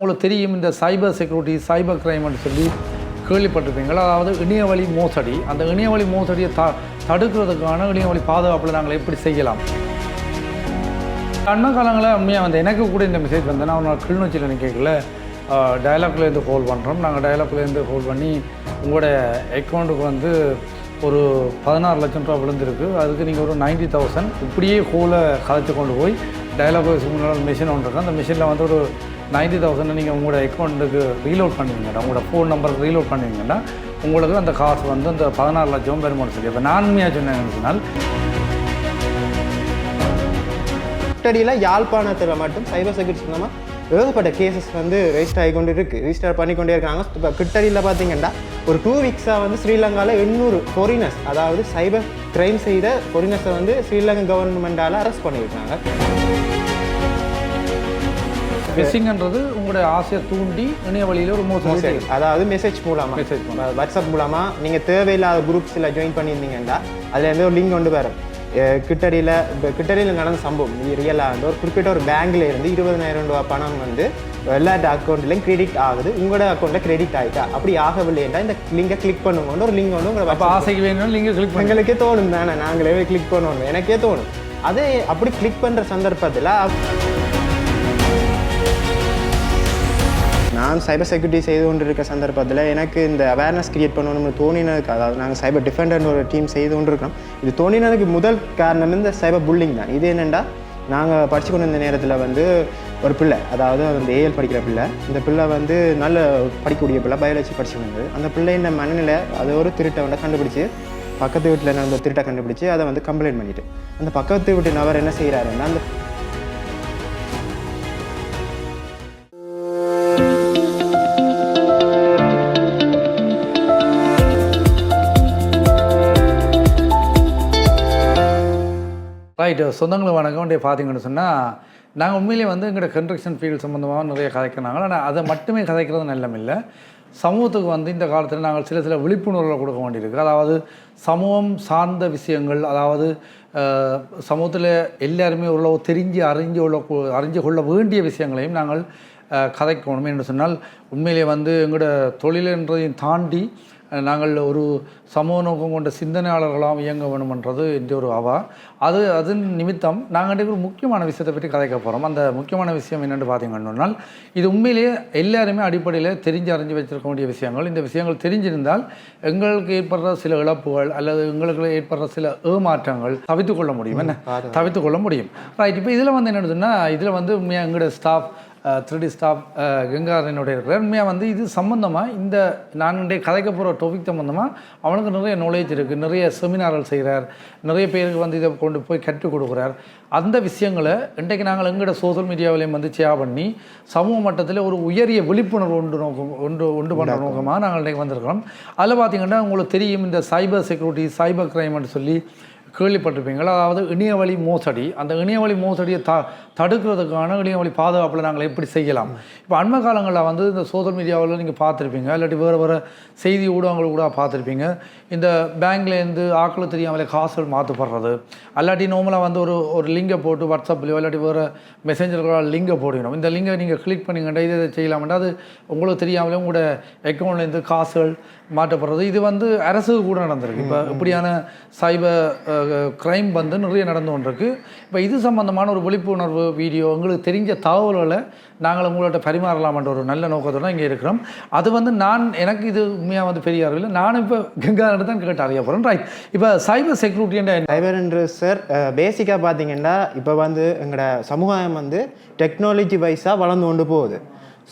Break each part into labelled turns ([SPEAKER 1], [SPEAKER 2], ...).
[SPEAKER 1] உங்களுக்கு தெரியும் இந்த சைபர் செக்யூரிட்டி சைபர் கிரைம்னு சொல்லி கேள்விப்பட்டிருப்பீங்களா? அதாவது இணையவழி மோசடி. அந்த இணையவழி மோசடியை தடுக்கிறதுக்கான இணையவழி பாதுகாப்பில் நாங்கள் எப்படி செய்யலாம்? அண்ணா காலங்களில் உண்மையாக வந்து எனக்கு கூட இந்த மெசேஜ் வந்து நான் கிளிநொச்சியில் நிற்கல டயலாக்லேருந்து ஹோல்ட் பண்ணுறோம். நாங்கள் டயலாக்லேருந்து ஹோல்ட் பண்ணி உங்களோட அக்கௌண்ட்டுக்கு வந்து ஒரு 16 லட்சம் ரூபா விழுந்திருக்கு, அதுக்கு நீங்கள் ஒரு 90,000 இப்படியே ஹோலை கதைச்சி கொண்டு போய் டயலாக் முன்னாள் மிஷின் ஒன்று இருக்குது. அந்த மிஷினில் வந்து ஒரு 90,000 நீங்கள் உங்களோட அக்கௌண்ட்டுக்கு ரீலோட் பண்ணுவீங்கன்னா, உங்களோட ஃபோன் நம்பருக்கு ரீலோட் பண்ணுவீங்கன்னா உங்களுக்கு அந்த காசு வந்து அந்த 16 லட்சம் பெருமாள் சொல்லி. இப்போ நான் உண்மையாக சொன்னேன்னு சொன்னால்
[SPEAKER 2] கிட்டடியில் யாழ்ப்பாணத்தில் மட்டும் சைபர் செக்யூரிட்டி சம்பந்தமாக ஏகப்பட்ட கேசஸ் வந்து ரெஜிஸ்டர் ஆகி கொண்டு இருக்குது, ரெஜிஸ்டர் பண்ணிக்கொண்டே இருக்காங்க. இப்போ கிட்டடியில் பார்த்தீங்கன்னா ஒரு 2 வீக்ஸாக வந்து ஸ்ரீலங்காவில் 800 ஃபாரினர்ஸ், அதாவது சைபர் கிரைம் செய்த ஃபாரினர்ஸை வந்து ஸ்ரீலங்கா கவர்மெண்டால் அரெஸ்ட் பண்ணியிருக்காங்க.
[SPEAKER 1] ஃபிஷிங்ன்றது உங்களுடைய ஆசையை தூண்டி இணைய வழியில் ஒரு மோசடி,
[SPEAKER 2] அதாவது மெசேஜ் மூலமாக, வாட்ஸ்அப் மூலமாக நீங்கள் தேவையில்லாத குரூப்ஸில் ஜாயின் பண்ணியிருந்தீங்கன்னா அதுலேருந்து ஒரு லிங்க் கொண்டு வரும். கிட்டடியில் நடந்த சம்பவம் ரியலாக வந்து ஒரு குறிப்பிட்ட ஒரு பேங்க்ல இருந்து 20,000 ரூபா பணம் வந்து எல்லா அக்கௌண்ட்லையும் கிரெடிட் ஆகுது, உங்களோட அக்கௌண்ட்டில் கிரெடிட் ஆகிட்டா. அப்படி ஆகவில்லைன்னா இந்த லிங்கை கிளிக் பண்ணுவோம். ஒரு லிங்க் வந்து உங்களை
[SPEAKER 1] ஆசைக்கு வேணும் லிங்கை கிளிக் பண்ண
[SPEAKER 2] எங்களுக்கே தோணும் தானே, நாங்களே கிளிக் பண்ணுவோம், எனக்கே தோணும். அதே அப்படி கிளிக் பண்ணுற சந்தர்ப்பத்தில் நான் சைபர் செக்யூரிட்டி செய்து கொண்டு இருக்க சந்தர்ப்பத்தில் எனக்கு இந்த அவேர்னஸ் கிரியேட் பண்ணணும்னு தோணினதுக்கு, அதாவது நாங்கள் சைபர் டிஃபெண்டர்னு ஒரு டீம் செய்து கொண்டு இருக்கோம். இது தோணினதுக்கு முதல் காரணம் இந்த சைபர் புல்லிங் தான். இது என்னென்னா, நாங்கள் படித்து கொண்டு இருந்த நேரத்தில் வந்து ஒரு பிள்ளை, அதாவது அந்த ஏஎல் படிக்கிற பிள்ளை, இந்த பிள்ளை வந்து நல்ல படிக்கக்கூடிய பிள்ளை, பயாலஜி படிச்சு வந்தது. அந்த பிள்ளைன்ற மனநிலை அது ஒரு திருட்டை வந்து கண்டுபிடிச்சி, பக்கத்து வீட்டில் நடந்த திருட்டை கண்டுபிடிச்சி அதை வந்து கம்ப்ளைண்ட் பண்ணிவிட்டு, அந்த பக்கத்து வீட்டு நபர் என்ன செய்கிறாருன்னா, அந்த
[SPEAKER 1] ரைட்டு. சொந்தங்களுக்கு வணக்கம். அப்படியே பார்த்தீங்கன்னு சொன்னால் நாங்கள் உண்மையிலேயே வந்து எங்களோட கன்ஸ்ட்ரக்ஷன் ஃபீல்டு சம்மந்தமாக நிறைய கதைக்கிறாங்க. ஆனால் அதை மட்டுமே கதைக்கிறது நல்லம் இல்லை. சமூகத்துக்கு வந்து இந்த காலத்தில் நாங்கள் சில விழிப்புணர்வுகளை கொடுக்க வேண்டியிருக்கு. அதாவது சமூகம் சார்ந்த விஷயங்கள், அதாவது சமூகத்தில் எல்லாருமே உள்ள அறிஞ்சு கொள்ள வேண்டிய விஷயங்களையும் நாங்கள் கதைக்கணும் என்று சொன்னால், உண்மையிலே வந்து எங்களோட தொழில்ன்றதையும் தாண்டி நாங்கள் ஒரு சமூக நோக்கம் கொண்ட சிந்தனையாளர்களாகவும் இயங்க வேணுமென்றது என்ற ஒரு அதன் நிமித்தம் நாங்கள் ஒரு முக்கியமான விஷயத்தை பற்றி கதைக்க போகிறோம். அந்த முக்கியமான விஷயம் என்னென்னு பார்த்தீங்கன்னா, இது உண்மையிலேயே எல்லாருமே அடிப்படையில் அறிஞ்சு வச்சிருக்க வேண்டிய விஷயங்கள். இந்த விஷயங்கள் தெரிஞ்சிருந்தால் எங்களுக்கு ஏற்படுற சில இழப்புகள் அல்லது எங்களுக்கு ஏற்படுற சில ஏமாற்றங்கள் தவிர்த்துக்கொள்ள முடியும். தவிர்த்துக்கொள்ள முடியும். ரைட். இப்போ இதில் வந்து என்னென்னு சொன்னால், இதில் வந்து உண்மையாக எங்களோட ஸ்டாஃப் 3D ஸ்டாஃப் கங்காரனோட இருக்கிறார். உண்மையாக வந்து இது சம்மந்தமாக இந்த நான் கதைக்க போகிற டாபிக் சம்மந்தமாக அவனுக்கு நிறைய நாலேஜ் இருக்குது, நிறைய செமினார்கள் செய்கிறார், நிறைய பேருக்கு வந்து இதை கொண்டு போய் கற்றுக் கொடுக்குறார். அந்த விஷயங்களை இன்றைக்கு நாங்கள் எங்களோட சோஷியல் மீடியாவிலையும் வந்து ஷேர் பண்ணி சமூக மட்டத்தில் ஒரு உயரிய விழிப்புணர்வு உண்டு பண்ணுற நோக்கமாக நாங்கள் இன்றைக்கு வந்திருக்கிறோம். அதில் பார்த்திங்கன்னா உங்களுக்கு தெரியும் இந்த சைபர் செக்யூரிட்டி சைபர் கிரைம்னு சொல்லி கேள்விப்பட்டிருப்பீங்களா? அதாவது இணையவழி மோசடி. அந்த இணையவழி மோசடியை தடுக்கிறதுக்கான இணையவழி பாதுகாப்பில் நாங்கள் எப்படி செய்யலாம்? இப்போ அண்மை காலங்களில் வந்து இந்த சோஷியல் மீடியாவில் நீங்கள் பார்த்துருப்பீங்க, இல்லாட்டி வேறு செய்தி ஊடகங்கள் கூட பார்த்துருப்பீங்க. இந்த பேங்க்லேருந்து ஆக்கள் தெரியாமலே காசுகள் மாற்றப்படுறது, அல்லாட்டி நார்மலாக வந்து ஒரு லிங்கை போட்டு வாட்ஸ்அப்லையோ இல்லாட்டி வேறு மெசேஞ்சர்களால் லிங்கை போடணும். இந்த லிங்கை நீங்கள் கிளிக் பண்ணிங்கண்டா இதை செய்யலாம்டா, அது உங்களுக்கு தெரியாமலே உங்களோட அக்கௌண்ட்லேருந்து காசுகள் மாற்றப்படுறது. இது வந்து அரசுக்கு கூட நடந்திருக்கு. இப்போ இப்படியான சைபர் கிரைம் வந்து நிறைய நடந்து கொண்டிருக்கு. இப்போ இது சம்பந்தமான ஒரு விழிப்புணர்வு வீடியோ, எங்களுக்கு தெரிஞ்ச தகவல்களை நாங்கள் உங்கள்கிட்ட பரிமாறலாம்ன்ற ஒரு நல்ல நோக்கத்தோடு இங்கே இருக்கிறோம். அது வந்து எனக்கு இது உண்மையாக வந்து பெரிய அறிவில்லை. நானும் இப்போ கங்காரிட்ட தான் கேட்டு அறிய போகிறேன். ரைட். இப்போ சைபர் செக்யூரிட்டி
[SPEAKER 2] சைபர் என்று சார் பேசிக்காக பார்த்தீங்கன்னா, இப்போ வந்து எங்களோட சமுதாயம் வந்து டெக்னாலஜி வைஸாக வளர்ந்து கொண்டு போகுது.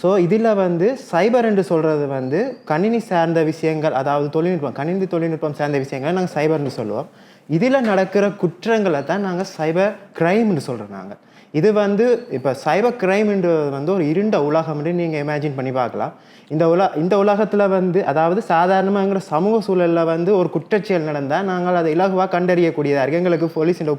[SPEAKER 2] ஸோ இதில் வந்து சைபர் என்று சொல்கிறது வந்து கணினி சார்ந்த விஷயங்கள், அதாவது கணினி தொழில்நுட்பம் சார்ந்த விஷயங்களை நாங்கள் சைபர்னு சொல்லுவோம். இதில் நடக்கிற குற்றங்களை தான் நாங்கள் சைபர் கிரைம்னு சொல்கிறோம். நாங்கள் இது வந்து இப்போ சைபர் கிரைம்ன்றது வந்து ஒரு இருண்ட உலகம்னு நீங்கள் இமேஜின் பண்ணி பார்க்கலாம். இந்த உலகத்தில் வந்து, அதாவது சாதாரணமாங்கிற சமூக சூழலில் வந்து ஒரு குற்றச்செயல் நடந்தால் நாங்கள் அதை இலகுவாக கண்டறியக்கூடியதாக இருக்குது. எங்களுக்கு போலீஸின்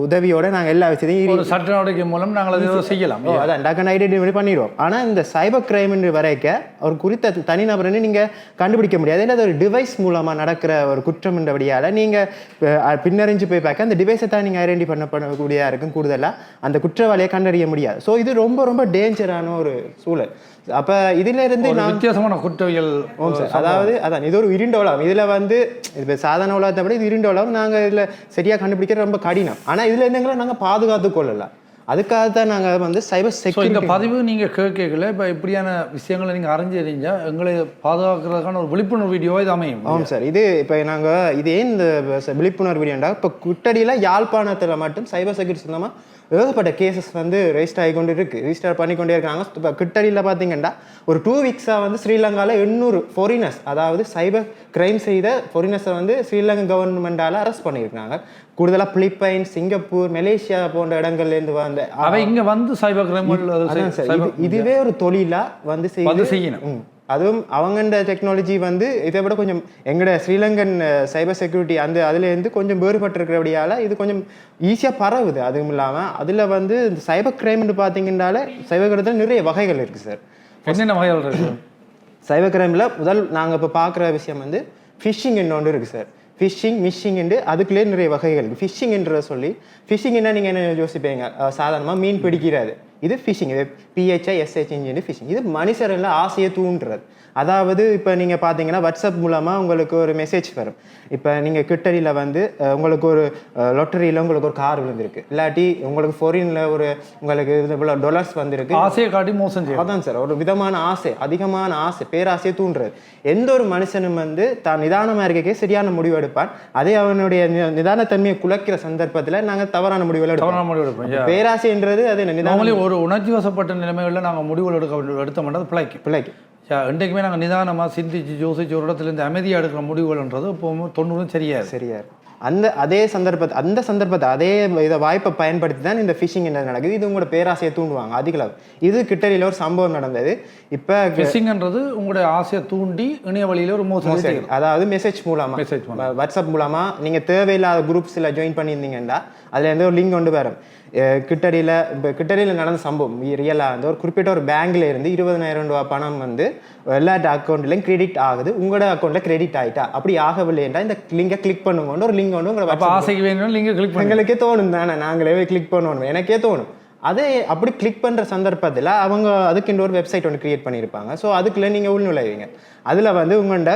[SPEAKER 2] உதவியோடு நாங்கள் எல்லா விஷயத்தையும்
[SPEAKER 1] சட்ட நடவடிக்கை மூலம் நாங்கள் அதை செய்யலாம்.
[SPEAKER 2] அதான் டக்குன்னு ஐடென்டிஃபை பண்ணிடுவோம். ஆனால் இந்த சைபர் கிரைம் வரைக்க ஒரு குறித்த தனிநபர்னு நீங்கள் கண்டுபிடிக்க முடியாது. இல்லை அது ஒரு டிவைஸ் மூலமாக நடக்கிற ஒரு குற்றம் என்றபடியால் நீங்கள் பின்னறிஞ்சு போய் பார்க்க அந்த டிவைஸை தான் நீங்கள் ஐடென்டிஃபை பண்ணக்கூடியதாக இருக்கும். கூடுதலாக அந்த அந்த குற்றவாளியை கண்டறிய முடியாது. ஸோ இது ரொம்ப ரொம்ப டேஞ்சரான ஒரு சூழல். அப்போ இதில் இருந்து
[SPEAKER 1] வித்தியாசமான குற்றவியல்
[SPEAKER 2] அதாவது அதான் இது ஒரு இருண்ட உலகம். இதில் வந்து இப்போ சாதாரண உலகத்தை விட இது இருண்ட உலகம். நாங்கள் இதில் சரியாக கண்டுபிடிக்கிறது ரொம்ப கடினம். ஆனால் இதில் இருந்தவங்களை நாங்கள் பாதுகாத்து கொள்ளலாம். அதுக்காக தான் நாங்கள் வந்து சைபர் செக்யூரிட்டி.
[SPEAKER 1] இந்த பதிவு நீங்கள் கேட்கல இப்போ இப்படியான விஷயங்களை நீங்கள் அறிஞ்சறிஞ்சா எங்களை பாதுகாக்கிறதுக்கான ஒரு விழிப்புணர்வு வீடியோவை இது அமையும்.
[SPEAKER 2] ஆமாம் சார். இது இப்போ நாங்கள் இதே இந்த விழிப்புணர்வு வீடியோண்டா இப்போ குட்டடியில் யாழ்ப்பாணத்தில் மட்டும் சைபர் செக்யூரிட்டி சொந்தமாக ஏகப்பட்ட கேசஸ் வந்து ரெஜிஸ்டர் ஆகி கொண்டு இருக்குது, ரிஜிஸ்டர் பண்ணிக்கொண்டே இருக்காங்க. இப்போ கிட்டடியில் பார்த்தீங்கன்னா ஒரு 2 வீக்ஸாக வந்து ஸ்ரீலங்காவில் 800 ஃபாரினர்ஸ், அதாவது சைபர் கிரைம் செய்த ஃபாரினர்ஸை வந்து ஸ்ரீலங்கா கவர்மெண்டால் அரெஸ்ட் பண்ணியிருக்காங்க. கூடுதலாக பிலிப்பைன்ஸ், சிங்கப்பூர், மலேசியா போன்ற இடங்கள்லேருந்து வந்த
[SPEAKER 1] அவை இங்கே வந்து சைபர் கிரைம்
[SPEAKER 2] இதுவே ஒரு தொழிலாக வந்து செய்யணும். அதுவும் அவங்கண்ட டெக்னாலஜி வந்து இதை விட கொஞ்சம் எங்களோட ஸ்ரீலங்கன் சைபர் செக்யூரிட்டி அந்த அதுலேருந்து கொஞ்சம் வேறுபட்டிருக்கிறபடியால் இது கொஞ்சம் ஈஸியாக பரவுது. அதுவும் இல்லாமல் அதில் வந்து இந்த சைபர் கிரைம்னு பார்த்தீங்கன்னால சைபர் கிரைமில் நிறைய வகைகள் இருக்குது சார்.
[SPEAKER 1] என்னென்ன வகைகள் இருக்குது
[SPEAKER 2] சைபர் கிரைமில்? முதல் நாங்கள் இப்போ பார்க்குற விஷயம் வந்து ஃபிஷிங் ஒன்று இருக்குது சார். ஃபிஷிங், மிஷிங்ண்டு அதுக்குள்ளே நிறைய வகைகள் இருக்குது. ஃபிஷிங்ன்றத சொல்லி ஃபிஷிங்னா நீங்கள் என்ன யோசிப்பீங்க? சாதாரணமாக மீன் பிடிக்கிறது. இது ஃபிஷிங். இது PHISH ஃபிஷிங். இது மனுஷரில் ஆசையை தூண்டுறது. அதாவது இப்போ நீங்கள் பார்த்தீங்கன்னா வாட்ஸ்அப் மூலமாக உங்களுக்கு ஒரு மெசேஜ் வரும். இப்போ நீங்கள் கிட்டடியில் வந்து உங்களுக்கு ஒரு லொட்டரியில் உங்களுக்கு ஒரு கார் விழுந்திருக்கு, இல்லாட்டி உங்களுக்கு ஃபாரினில் ஒரு உங்களுக்கு இவ்வளோ $டாலர்ஸ் வந்திருக்கு.
[SPEAKER 1] ஆசையை காட்டி மோசம் செய்யும்.
[SPEAKER 2] அதான் சார், ஒரு விதமான ஆசை, அதிகமான ஆசை, பேராசையை தூண்டுறது. எந்த ஒரு மனுஷனும் வந்து தான் நிதானமாக இருக்கே சரியான முடிவு எடுப்பான். அதே அவனுடைய நிதானத்தன்மையை குலைக்கிற சந்தர்ப்பத்தில் நாங்கள் தவறான முடிவுகள் எடுப்போம். பேராசைன்றது அது நிதானம்.
[SPEAKER 1] ஒரு உணர்ச்சி வசப்பட்ட நிலைமைகளில் நாங்கள் முடிவுகள் எடுத்த மாட்டோம் பிழைக்கு. இன்றைக்குமே நாங்கள் நிதானமாக சிந்திச்சு யோசிச்சு ஒரு இடத்துலேருந்து அமைதியாக எடுக்கிற முடிவுகள்ன்றது இப்போ 90 சரியாது.
[SPEAKER 2] அதே சந்தர்ப்பத்தை அதே இதை வாய்ப்பை பயன்படுத்தி தான் இந்த ஃபிஷிங் என்ன நடக்குது. இது உங்களோட பேராசையை தூண்டுவாங்க அதிகளவு. இது கிட்டடியில் ஒரு சம்பவம் நடந்தது. இப்போ
[SPEAKER 1] ஃபிஷிங்ன்றது உங்களுடைய ஆசையை தூண்டி இணைய வழியில் ஒரு மோசடி,
[SPEAKER 2] அதாவது மெசேஜ் மூலமாக வாட்ஸ்அப் மூலமாக நீங்கள் தேவையில்லாத குரூப்ஸில் ஜாயின் பண்ணியிருந்தீங்கன்னா அதில் எந்த ஒரு லிங்க் கொண்டு வரும். கிட்டடியில் நடந்த சம்பவம் ரியலாக வந்து ஒரு குறிப்பிட்ட ஒரு பேங்க்ல இருந்து $20,000 பணம் வந்து எல்லா அக்கௌண்ட்லையும் கிரெடிட் ஆகுது. உங்களோட அக்கௌண்ட்டில் கிரெடிட் ஆகிட்டா. அப்படி ஆகவில்லைன்றா இந்த லிங்கை கிளிக் பண்ணுங்கன்னு ஒரு லிங்க் ஒன்று உங்களை
[SPEAKER 1] ஆசைக்கு வேணும் லிங்கை கிளிக் பண்ண
[SPEAKER 2] எங்களுக்கே தோணும் தானே, நாங்களே கிளிக் பண்ணணும், எனக்கே தோணும். அதே அப்படி கிளிக் பண்ணுற சந்தர்ப்பத்தில் அவங்க அதுக்குன்ற ஒரு வெப்சைட் ஒன்று கிரியேட் பண்ணியிருப்பாங்க. ஸோ அதுக்குள்ளே நீங்கள் உள்நுழைவீங்க. அதில் வந்து உங்களோட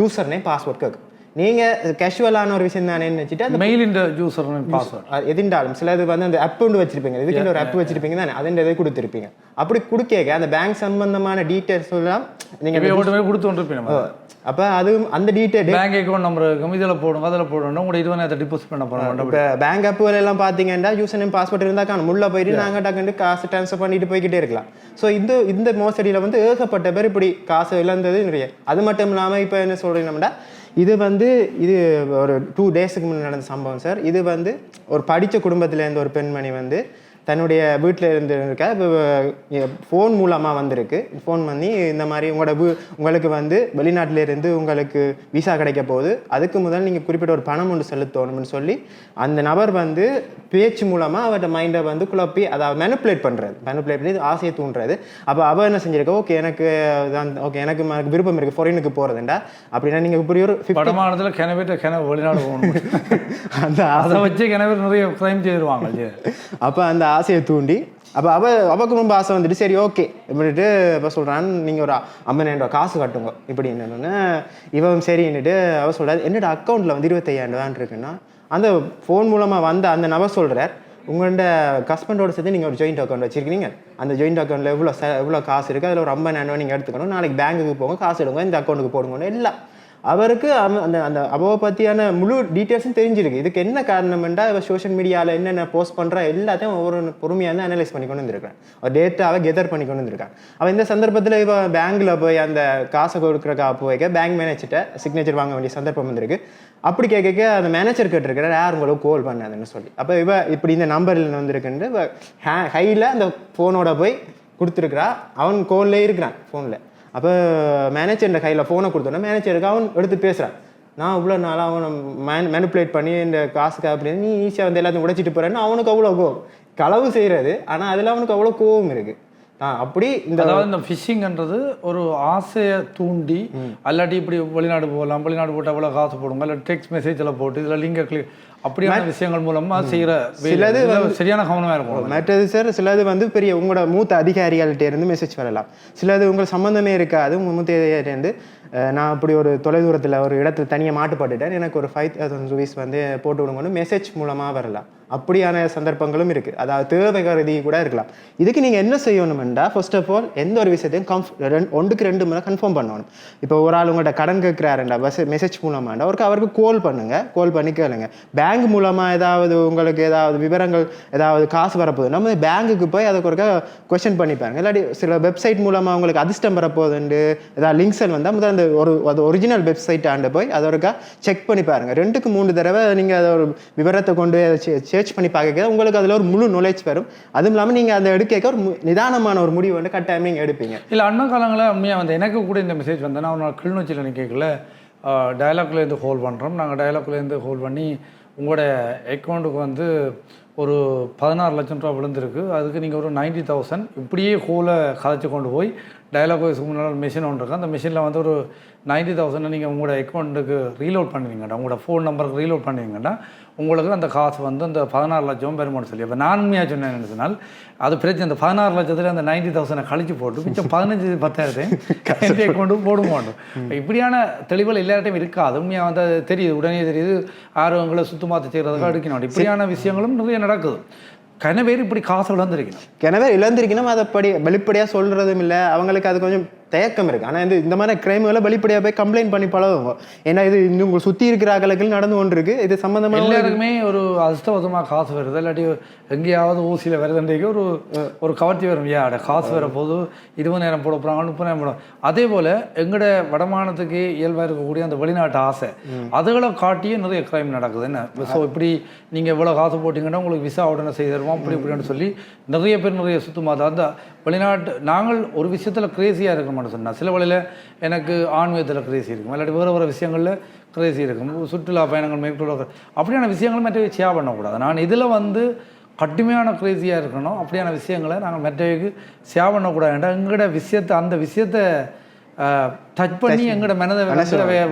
[SPEAKER 2] யூசர் நேம் பாஸ்வேர்ட் கேட்கும். நீங்கள் கேஷுவலான ஒரு விஷயம் தானே நினச்சிட்டு அந்த
[SPEAKER 1] மெயில் யூசர் நேம் பாஸ்வேர்ட்
[SPEAKER 2] எதுண்டாலும் சிலது வந்து அந்த ஆப் ஒன்று வச்சிருப்பீங்க, இதுக்கு ஒரு ஆப் வச்சிருப்பீங்க தானே, அதுன்ற இதை கொடுத்துருப்பீங்க. அப்படி கொடுக்க அந்த பேங்க் சம்பந்தமான டீட்டெயில்ஸ் எல்லாம் நீங்கள்
[SPEAKER 1] கொடுத்துருப்பீங்க.
[SPEAKER 2] அப்போ அது அந்த டீட்டெயில்
[SPEAKER 1] பேங்க் அக்கௌண்ட் நம்பர் இருக்கும், இதில் போடுங்க அதில் போடணும், உங்களோட 20,000 டிபாசிட் பண்ண போகிறோம்.
[SPEAKER 2] இப்போ பேங்க் ஆப்புகள் எல்லாம் பார்த்தீங்கன்னா யூசர் நேம் பாஸ்வேர்ட் இருந்தால் காணும், உள்ள போயிட்டு நாங்கள் டக்குன்னு காசு ட்ரான்ஸ்ஃபர் பண்ணிட்டு போய்கிட்டே இருக்கலாம். ஸோ இந்த மோசடியில் வந்து ஏகப்பட்ட பேர் இப்படி காசு இழந்தது நிறைய. அது மட்டும் இல்லாமல் இப்போ என்ன சொல்கிறீங்கன்னா இது ஒரு 2 டேஸுக்கு முன்னே நடந்த சம்பவம் சார். இது வந்து ஒரு படித்த குடும்பத்தில் ஒரு பெண்மணி வந்து தன்னுடைய வீட்டில் இருக்க ஃபோன் மூலமாக வந்திருக்கு. ஃபோன் பண்ணி இந்த மாதிரி உங்களுக்கு வந்து வெளிநாட்டிலேருந்து உங்களுக்கு விசா கிடைக்க போகுது, அதுக்கு முதல் நீங்கள் குறிப்பிட்ட ஒரு பணம் ஒன்று செலுத்தணும்னு சொல்லி அந்த நபர் வந்து பேச்சு மூலமாக அவர்கிட்ட மைண்டை வந்து குழப்பி அதை மேனிப்புலேட் பண்ணி ஆசையை தூண்டுறது. அப்போ அவள் என்ன செஞ்சிருக்கா, எனக்கு விருப்பம் இருக்குது ஃபாரினுக்கு போகிறதுண்டா அப்படின்னா நீங்கள் இப்படி ஒரு
[SPEAKER 1] படமானத்தில் வெளிநாடு போகணும் அதை வச்சு நிறைய கிரைம் செய்திருவாங்க.
[SPEAKER 2] அப்போ அந்த ஆசையை தூண்டி அப்போ அவளுக்கு ரொம்ப ஆசை வந்துட்டு சரி ஓகே இப்படிட்டு இப்போ சொல்கிறான்னு நீங்கள் ஒரு $50,000 காசு கட்டுங்க இப்படி என்னன்னு இவன் சரின்னுட்டு அவள் சொல்கிறார். என்னோட அக்கௌண்ட்டில் வந்து $25,000 இருக்குன்னா அந்த ஃபோன் மூலமாக வந்த அந்த நபர் சொல்கிறார், உங்களோட ஹஸ்பண்டோட சேர்த்து நீங்கள் ஒரு ஜாயிண்ட் அக்கௌண்ட் வச்சுருக்கீங்க, அந்த ஜாயிண்ட் அக்கௌண்ட்டில் எவ்வளோ காசு இருக்குது, அதில் ஒரு $50,000 நீங்கள் எடுத்துக்கணும், நாளைக்கு பேங்குக்கு போங்க, காசு எடுங்க, இந்த அக்கௌண்ட்டுக்கு போடுங்கன்னு எல்லாம் அவருக்கு அந்த அவ பற்றியான முழு டீட்டெயில்ஸும் தெரிஞ்சிருக்கு. இதுக்கு என்ன காரணம்னா இவ சோஷியல் மீடியாவில் என்னென்ன போஸ்ட் பண்ணுறா எல்லாத்தையும் ஒவ்வொரு பொறுமையாக தான் அனலைஸ் பண்ணி கொண்டு வந்திருக்கேன், ஒரு டேட்டாவை கெதர் பண்ணி கொண்டு வந்திருக்கான். அவன் இந்த சந்தர்ப்பத்தில் இவ பேங்க்கில் போய் அந்த காசை கொடுக்குறக்கா போய்க்க பேங்க் மேனேஜர்கிட்ட சிக்னேச்சர் வாங்க வேண்டிய சந்தர்ப்பம் வந்திருக்கு. அப்படி கேட்க அந்த மேனேஜர் கேட்டிருக்கிறார் யார் உங்களுக்கு கால் பண்ணாதுன்னு சொல்லி. அப்போ இவ இப்படி இந்த நம்பரில் வந்திருக்குன்னு ஹையில் அந்த ஃபோனோட போய் கொடுத்துருக்குறா. அவன் கோல்லே இருக்கிறான் ஃபோனில். அப்போ மேனேஜர் கையில் ஃபோனை கொடுத்தோன்னா மேனேஜருக்கு அவன் எடுத்து பேசுகிறான், நான் இவ்வளோ நாளாக அவனை மேனிப்புலேட் பண்ணி இந்த காசுக்கு அப்படின்னு நீ ஈஸியாக வந்து எல்லாத்தையும் உடைச்சிட்டு போகிறேன்னு அவனுக்கு அவ்வளோ கோவம். களவு செய்கிறது ஆனால் அதில் அவனுக்கு அவ்வளோ கோவம் இருக்குது. அப்படி
[SPEAKER 1] இந்த ஃபிஷிங்ன்றது ஒரு ஆசையை தூண்டி அல்லாட்டி இப்படி வெளிநாடு போகலாம், வெளிநாடு போட்டு அவ்வளோ காசு போடுங்க, இல்லை டெக்ஸ்ட் மெசேஜில் போட்டு இதில் லிங்கை கிளிக் அப்படியான விஷயங்கள் மூலமாக செய்கிற
[SPEAKER 2] சிலது
[SPEAKER 1] சரியான கவனமாக இருக்கும்.
[SPEAKER 2] மற்றது சார் சிலது வந்து பெரிய உங்களோட மூத்த அதிகாரிகள்கிட்ட இருந்து மெசேஜ் வரலாம். சிலது உங்களுக்கு சம்மந்தமே இருக்காது. உங்கள் மூத்த அதிகாரிகிட்டேருந்து நான் அப்படி ஒரு தொலைதூரத்தில் ஒரு இடத்துல தனியாக மாட்டுப்பட்டுட்டேன், எனக்கு ஒரு 5,000 rupees வந்து போட்டு விடுங்கன்னு மெசேஜ் மூலமாக வரலாம். அப்படியான சந்தர்ப்பங்களும் இருக்குது. அதாவது தேவை கருதி கூட இருக்கலாம். இதுக்கு நீங்கள் என்ன செய்யணுமெண்டா, ஃபர்ஸ்ட் ஆஃப் ஆல் எந்த ஒரு விஷயத்தையும் 1க்கு 2 முறை கன்ஃபார்ம் பண்ணணும். இப்போ ஒரு ஆள் உங்கள்கிட்ட கடன் கேட்குறாருண்டா மெசேஜ் மூலமாண்டா அவருக்கு கால் பண்ணுங்கள், கால் பண்ணி கேளுங்க. பேங்க் மூலமாக ஏதாவது உங்களுக்கு ஏதாவது விவரங்கள் ஏதாவது காசு வரப்போகுது நம்ம பேங்குக்கு போய் அதுக்கு ஒரு கொஸ்டின் பண்ணிப்பாங்க. இல்லாட்டி சில வெப்சைட் மூலமாக உங்களுக்கு அதிர்ஷ்டம் வரப்போகுதுண்டு ஏதாவது லிங்க்ஸல் வந்தால் முதல் அந்த அது ஒரிஜினல் வெப்சைட் ஆண்டு போய் அதை ஒருக்கா செக் பண்ணி பாருங்கள். 2க்கு 3 தடவை நீங்கள் அதை ஒரு விவரத்தை கொண்டு சர்ச் பண்ணி பார்க்க உங்களுக்கு அதில் ஒரு முழு நாலேஜ் வரும். அதுவும் இல்லாமல் நீங்கள் அதை எடுக்க ஒரு நிதானமான ஒரு முடிவு வந்து கட்டாயம் நீங்கள் எடுப்பீங்க.
[SPEAKER 1] இல்லை அண்ணா காலங்களில் உண்மையாக வந்து எனக்கு கூட இந்த மெசேஜ் வந்தேன்னா நான் கிளிநொச்சியில் நிற்கல டயலாக்லேருந்து ஹோல்ட் பண்ணுறோம். நாங்கள் டயலாக்லேருந்து ஹோல்ட் பண்ணி உங்களோட அக்கௌண்ட்டுக்கு வந்து ஒரு 16 லட்சம் ரூபா விழுந்திருக்கு, அதுக்கு நீங்கள் ஒரு 90,000 இப்படியே ஹோலை கதைச்சி கொண்டு போய் டயலாக் வாய்ஸுக்கு முன்னால் மிஷின் ஒன்று இருக்குது. அந்த மிஷினில் வந்து ஒரு 90,000 நீங்கள் உங்களோட அக்கௌண்ட்டுக்கு ரீலோட் பண்ணுவீங்கடா, உங்களோட ஃபோன் நம்பருக்கு ரீலோட் பண்ணுவீங்கன்னா உங்களுக்கு அந்த காசு வந்து அந்த 16 லட்சம் பெருமான்னு சொல்லி. அப்போ நான் உண்மையாக சொன்னேன் என்ன சொன்னால் அது பிரச்சனை. அந்த 16 லட்சத்தில் அந்த 90,000 கழிச்சு போட்டு மிச்சம் 15,000 அக்கௌண்ட்டு போட மாட்டோம். இப்படியான தெளிவுகள் எல்லார்ட்டையும் இருக்காது. உண்மையாக வந்து அது தெரியுது, உடனே தெரியுது, ஆர்வங்களை சுத்தமாற்ற செய்கிறதுக்காக எடுக்கணும். இப்படியான விஷயங்களும் நிறைய நடக்குது. கனவேர் இப்படி காசு இழந்திருக்கணும்,
[SPEAKER 2] கனவே இழந்திருக்கணும். அதை வெளிப்படையாக சொல்கிறதும் இல்லை, அவங்களுக்கு அது கொஞ்சம் தயக்கம் இருக்குது. ஆனால் இந்த மாதிரி கிரைம்களை வெளிப்படையாக போய் கம்ப்ளைண்ட் பண்ணி பழகுங்க. ஏன்னா இது இன்னும் உங்களை சுற்றி இருக்கிற அகலங்கள் நடந்து கொண்டு இருக்கு. இது சம்மந்தமாக
[SPEAKER 1] எல்லாருக்குமே ஒரு அதிர்ஷ்டவசமாக காசு வருது, இல்லாட்டி எங்கேயாவது ஊசியில் வருதுன்றைக்கு ஒரு கவர்ச்சி வரும். ஏன் காசு வர போது 20 நேரம் போட போகிறாங்க, 30 நேரம் போடும். அதே போல் எங்களோட வடமானத்துக்கு இயல்பாக இருக்கக்கூடிய அந்த வெளிநாட்டு ஆசை அதுகளை காட்டியே நிறைய கிரைம் நடக்குது. என்ன ஸோ இப்படி நீங்கள் இவ்வளோ காசு போட்டிங்கன்னா உங்களுக்கு விசா உடனே செய்து தருவோம் அப்படி இப்படின்னு சொல்லி நிறைய பேர் நிறைய சுத்தமாக அந்த வெளிநாட்டு. நாங்கள் ஒரு விஷயத்தில் கிரேசியாக இருக்க மாட்டோம் சொன்னால், சில வழியில் எனக்கு ஆன்மீகத்தில் கிரேசி இருக்கும், இல்லாட்டி வேறு விஷயங்களில் கிரேசி இருக்கும், சுற்றுலா பயணங்கள் மேற்கொள்ள அப்படியான விஷயங்களும் மற்ற ஷேர் பண்ணக்கூடாது. நான் இதில் வந்து கடுமையான கிரேசியாக இருக்கணும். அப்படியான விஷயங்களை நாங்கள் மற்றவைக்கு ஷேர் பண்ணக்கூடாது. எங்களோட விஷயத்தை அந்த விஷயத்தை டச் பண்ணி எங்களோட மனதை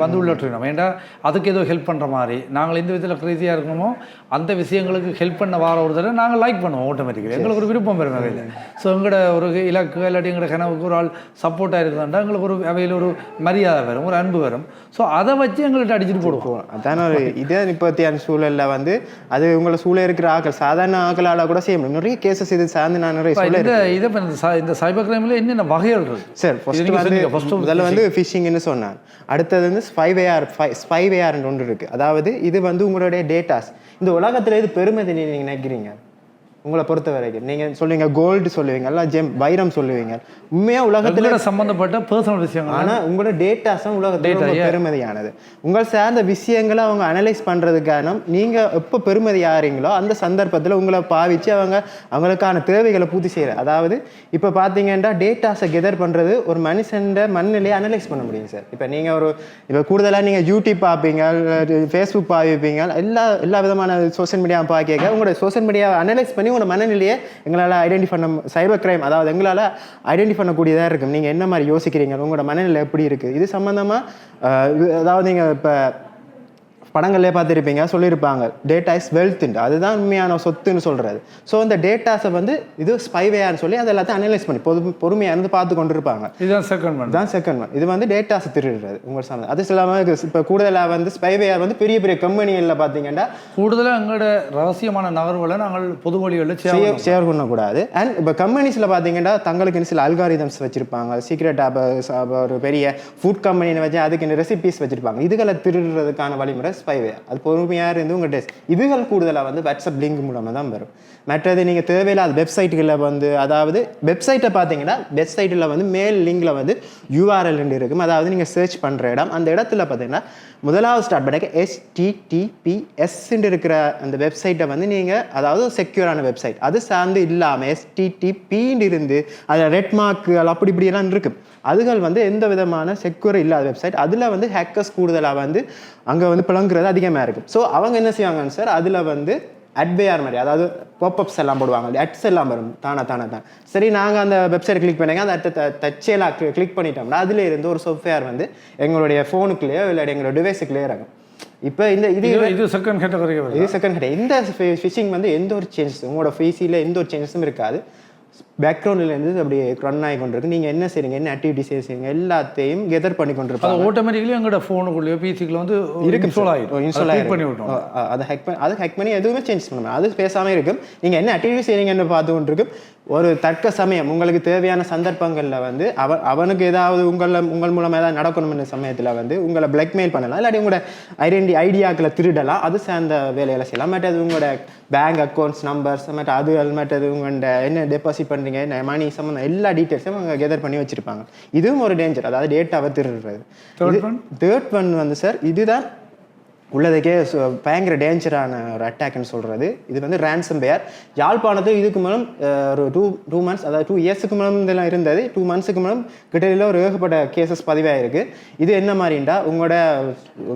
[SPEAKER 1] வந்து உள்ளட்டுறோம். ஏன்டா அதுக்கு ஏதோ ஹெல்ப் பண்ணுற மாதிரி நாங்கள் எந்த விதத்தில் க்ரேஸியாக இருக்கணுமோ அந்த விஷயங்களுக்கு ஹெல்ப் பண்ண வார ஒரு தடவை நாங்கள் லைக் பண்ணுவோம் ஆட்டோமேட்டிக்கலி. எங்களுக்கு ஒரு விருப்பம் பெறும் வகையில். ஸோ எங்களோட ஒரு இலக்கு இல்லாட்டி எங்களோட கனவுக்கு ஒரு ஆள் சப்போர்ட்டாக இருக்குதுன்றா எங்களுக்கு ஒரு வகையில் ஒரு மரியாதை வரும், ஒரு அன்பு வரும். ஸோ அதை வச்சு எங்கள்கிட்ட அடிச்சுட்டு போடுவோம்.
[SPEAKER 2] அதான ஒரு இதே இப்போத்தியான சூழலில் வந்து அது உங்களை சூழல் இருக்கிற ஆக்கள் சாதாரண ஆக்களால் கூட செய்ய முடியும். நிறைய கேசஸ் இது சார்ந்து நான் நிறைய
[SPEAKER 1] இந்த சைபர் கிரைமில் என்னென்ன வகைகள் இருக்கு
[SPEAKER 2] சார்? ஃபர்ஸ்ட் முதல்ல வந்து ஃபிஷிங்னு சொன்னான். அடுத்தது வந்து ஸ்பைவேஆர் ஒன்று இருக்குது. அதாவது இது வந்து உங்களுடைய டேட்டாஸ் இந்த உலகத்தில் இது பெருமை நீங்கள் நினைக்கிறீங்க. உங்களை பொறுத்த வரைக்கும் நீங்கள் சொல்லுவீங்க கோல்டு சொல்லுவீங்க, எல்லாம் ஜெம் வைரம் சொல்லுவீங்க, உண்மையாக உலகத்தில்
[SPEAKER 1] சம்மந்தப்பட்ட பர்சனல் விஷயங்கள்.
[SPEAKER 2] ஆனால் உங்களோட டேட்டாஸ் தான் உலகத்தில் பெருமதியானது. உங்கள் சார்ந்த விஷயங்களை அவங்க அனலைஸ் பண்ணுறதுக்கான நீங்கள் எப்போ பெருமதி ஆகிறீங்களோ அந்த சந்தர்ப்பத்தில் உங்களை பாவிச்சு அவங்களுக்கான தேவைகளை பூர்த்தி செய்கிற. அதாவது இப்போ பார்த்தீங்கன்னா டேட்டாஸை கெதர் பண்ணுறது ஒரு மனுஷன் மண்ணிலேயே அனலைஸ் பண்ண முடியும் சார். இப்போ கூடுதலாக நீங்கள் யூடியூப் பார்ப்பீங்க, ஃபேஸ்புக் பார்ப்பீங்க, எல்லா விதமான சோஷியல் மீடியா பார்க்க உங்களோட சோஷியல் மீடியாவை அனலைஸ் பண்ணி உங்களோட மனநிலையை எங்களால் ஐடென்டிஃபை பண்ண சைபர் கிரைம் அதாவது எங்களால் ஐடென்டிஃபை பண்ணக்கூடியதாக இருக்கும். நீங்கள் என்ன மாதிரி யோசிக்கிறீங்க, உங்களோட மனநிலை எப்படி இருக்குது, இது சம்மந்தமாக அதாவது நீங்கள் இப்போ படங்கள்லேயே பார்த்துருப்பீங்க, சொல்லியிருப்பாங்க டேட்டா இஸ் வெல்த்துண்டு, அதுதான் உண்மையான சொத்துன்னு சொல்கிறது. ஸோ அந்த டேட்டாஸை வந்து இது ஸ்பைவேர்னு சொல்லி அதை எல்லாத்தையும் அனலைஸ் பண்ணி பொறுமையாக இருந்து பார்த்து கொண்டு இருப்பாங்க.
[SPEAKER 1] இதுதான் செகண்ட் ஒன்.
[SPEAKER 2] இது வந்து டேட்டாஸை திருடுறது உங்கள் சார்ந்த. அது இல்லாமல் இப்போ கூடுதலாக வந்து ஸ்பைவேர் வந்து பெரிய பெரிய கம்பெனிகளில் பார்த்தீங்கன்னா
[SPEAKER 1] கூடுதலாக எங்களோட ரகசியமான நகர்வுகளை நாங்கள் பொது வழிகளில்
[SPEAKER 2] ஷேர் பண்ணக்கூடாது. அண்ட் இப்போ கம்பெனிஸில் பார்த்தீங்கன்னா தங்களுக்கு சில அல்காரிதம்ஸ் வச்சுருப்பாங்க, சீக்ரெட் ஒரு பெரிய ஃபுட் கம்பெனின்னு வச்சு அதுக்கு ரெசிபீஸ் வச்சுருப்பாங்க. இதுகளை திருடுறதுக்கான வழிமுறை ஸ்பைவேர். அது பொறுமையாக இருந்து உங்கள் டெஸ்ட் இதுகள் கூடுதலாக வந்து வாட்ஸ்அப் லிங்க் மூலமாக தான் வரும். மற்றது நீங்கள் தேவையில்லாத வெப்சைட்டுகளில் வந்து அதாவது வெப்சைட்டை பார்த்தீங்கன்னா வெப்சைட்டில் வந்து மேல் லிங்கில் வந்து யூஆர்எல் இருக்கும். அதாவது நீங்கள் சர்ச் பண்ணுற இடம் அந்த இடத்துல பார்த்தீங்கன்னா முதலாவது ஸ்டார்ட் பண்ண HTTPS இருக்கிற அந்த வெப்சைட்டை வந்து நீங்கள் அதாவது செக்யூரான வெப்சைட் அது சார்ந்து இல்லாமல் STTPன்னு இருந்து அதில் ரெட் மார்க்குகள் அப்படி இப்படியெல்லாம் இருக்குது. அதுகள் வந்து எந்த விதமான செக்யூர் இல்லாத வெப்சைட். அதில் வந்து ஹேக்கர்ஸ் கூடுதலாக வந்து அங்கே வந்து பிளங்குறது அதிகமாக இருக்குது. ஸோ அவங்க என்ன செய்வாங்கன்னு சார், அதில் வந்து அட்வேஆர் மாதிரி அதாவது பாப்அப்ஸ் எல்லாம் போடுவாங்க, அட்ஸ் எல்லாம் வரும் தானே. சரி நாங்கள் அந்த வெப்சைட் கிளிக் பண்ணிங்க அந்த அட்டை தச்சையெல்லாம் கிளிக் பண்ணிட்டோம்னா அதில் இருந்து ஒரு சாஃப்ட்வேர் வந்து எங்களுடைய ஃபோனுக்குள்ளேயோ இல்லை எங்களோட டிவைஸுக்குள்ளேயோ இருக்கும். இப்போ இது
[SPEAKER 1] செகண்ட் கேட்டகரி
[SPEAKER 2] இது செகண்ட் கேட்டகரி. இந்த ஃபிஷிங் வந்து எந்த ஒரு சேஞ்சஸ் உங்களோட ஃபேஸில் எந்த ஒரு சேஞ்சஸும் இருக்காது. பேக்ரவுண்ட்லேருந்து அப்படியே ரன் ஆகி கொண்டிருக்கு. நீங்கள் என்ன செய்றீங்க, என்ன ஆக்டிவிட்டிஸ் செய்யுங்க எல்லாத்தையும் கெதர் பண்ணி கொண்டிருப்பாங்க.
[SPEAKER 1] அது ஆட்டோமேட்டிக்கலி எங்களோட ஃபோனுக்குள்ளேயோ பிசிக்குள்ள வந்து இன்ஸ்டால்
[SPEAKER 2] பண்ணி விட்டோம். அதை ஹேக் பண்ணி எதுவுமே சேஞ்ச் பண்ண அது பேசாமல் இருக்கும். நீங்கள் என்ன ஆக்டிவிட்டி செய்றீங்கன்னு பார்த்து கொண்டிருக்கும். ஒரு தக்க சமயம் உங்களுக்கு தேவையான சந்தர்ப்பங்களில் வந்து அவனுக்கு ஏதாவது உங்கள் மூலமாக ஏதாவது நடக்கணும்னு சமயத்தில் வந்து உங்களை பிளாக்மெயில் பண்ணலாம், இல்லாட்டி உங்களோட ஐடியாக்களை திருடலாம். அது சேர்ந்த வேலைகளை செய்யலாம். மற்றது உங்களோட பேங்க் அக்கௌண்ட்ஸ் நம்பர்ஸ் மற்றது உங்களோட என்ன டெபாசிட் பண்ணுறீங்க, என்ன மணி சம்மந்தம் எல்லா டீட்டெயில்ஸும் அவங்க கெதர் பண்ணி வச்சுருப்பாங்க. இதுவும் ஒரு டேஞ்சர், அதாவது டேட்டாவை திருடுறது. தேர்ட் ஒன் வந்து சார் இதுதான் உள்ளதுக்கே பயங்கர டேஞ்சரான ஒரு அட்டாக்னு சொல்கிறது. இது வந்து ரேன்சம்பேர். யாழ்ப்பாணத்தில் இதுக்கு மூலம் ஒரு டூ மந்த்ஸ், அதாவது 2 இயர்ஸுக்கு மூலம் இதெல்லாம் இருந்தது. 2 மந்த்ஸுக்கு மூலம் கிட்டத்தட்ட ஒரு ஏகப்பட்ட கேசஸ் பதிவாயிருக்கு. இது என்ன மாதிரிண்டா உங்களோட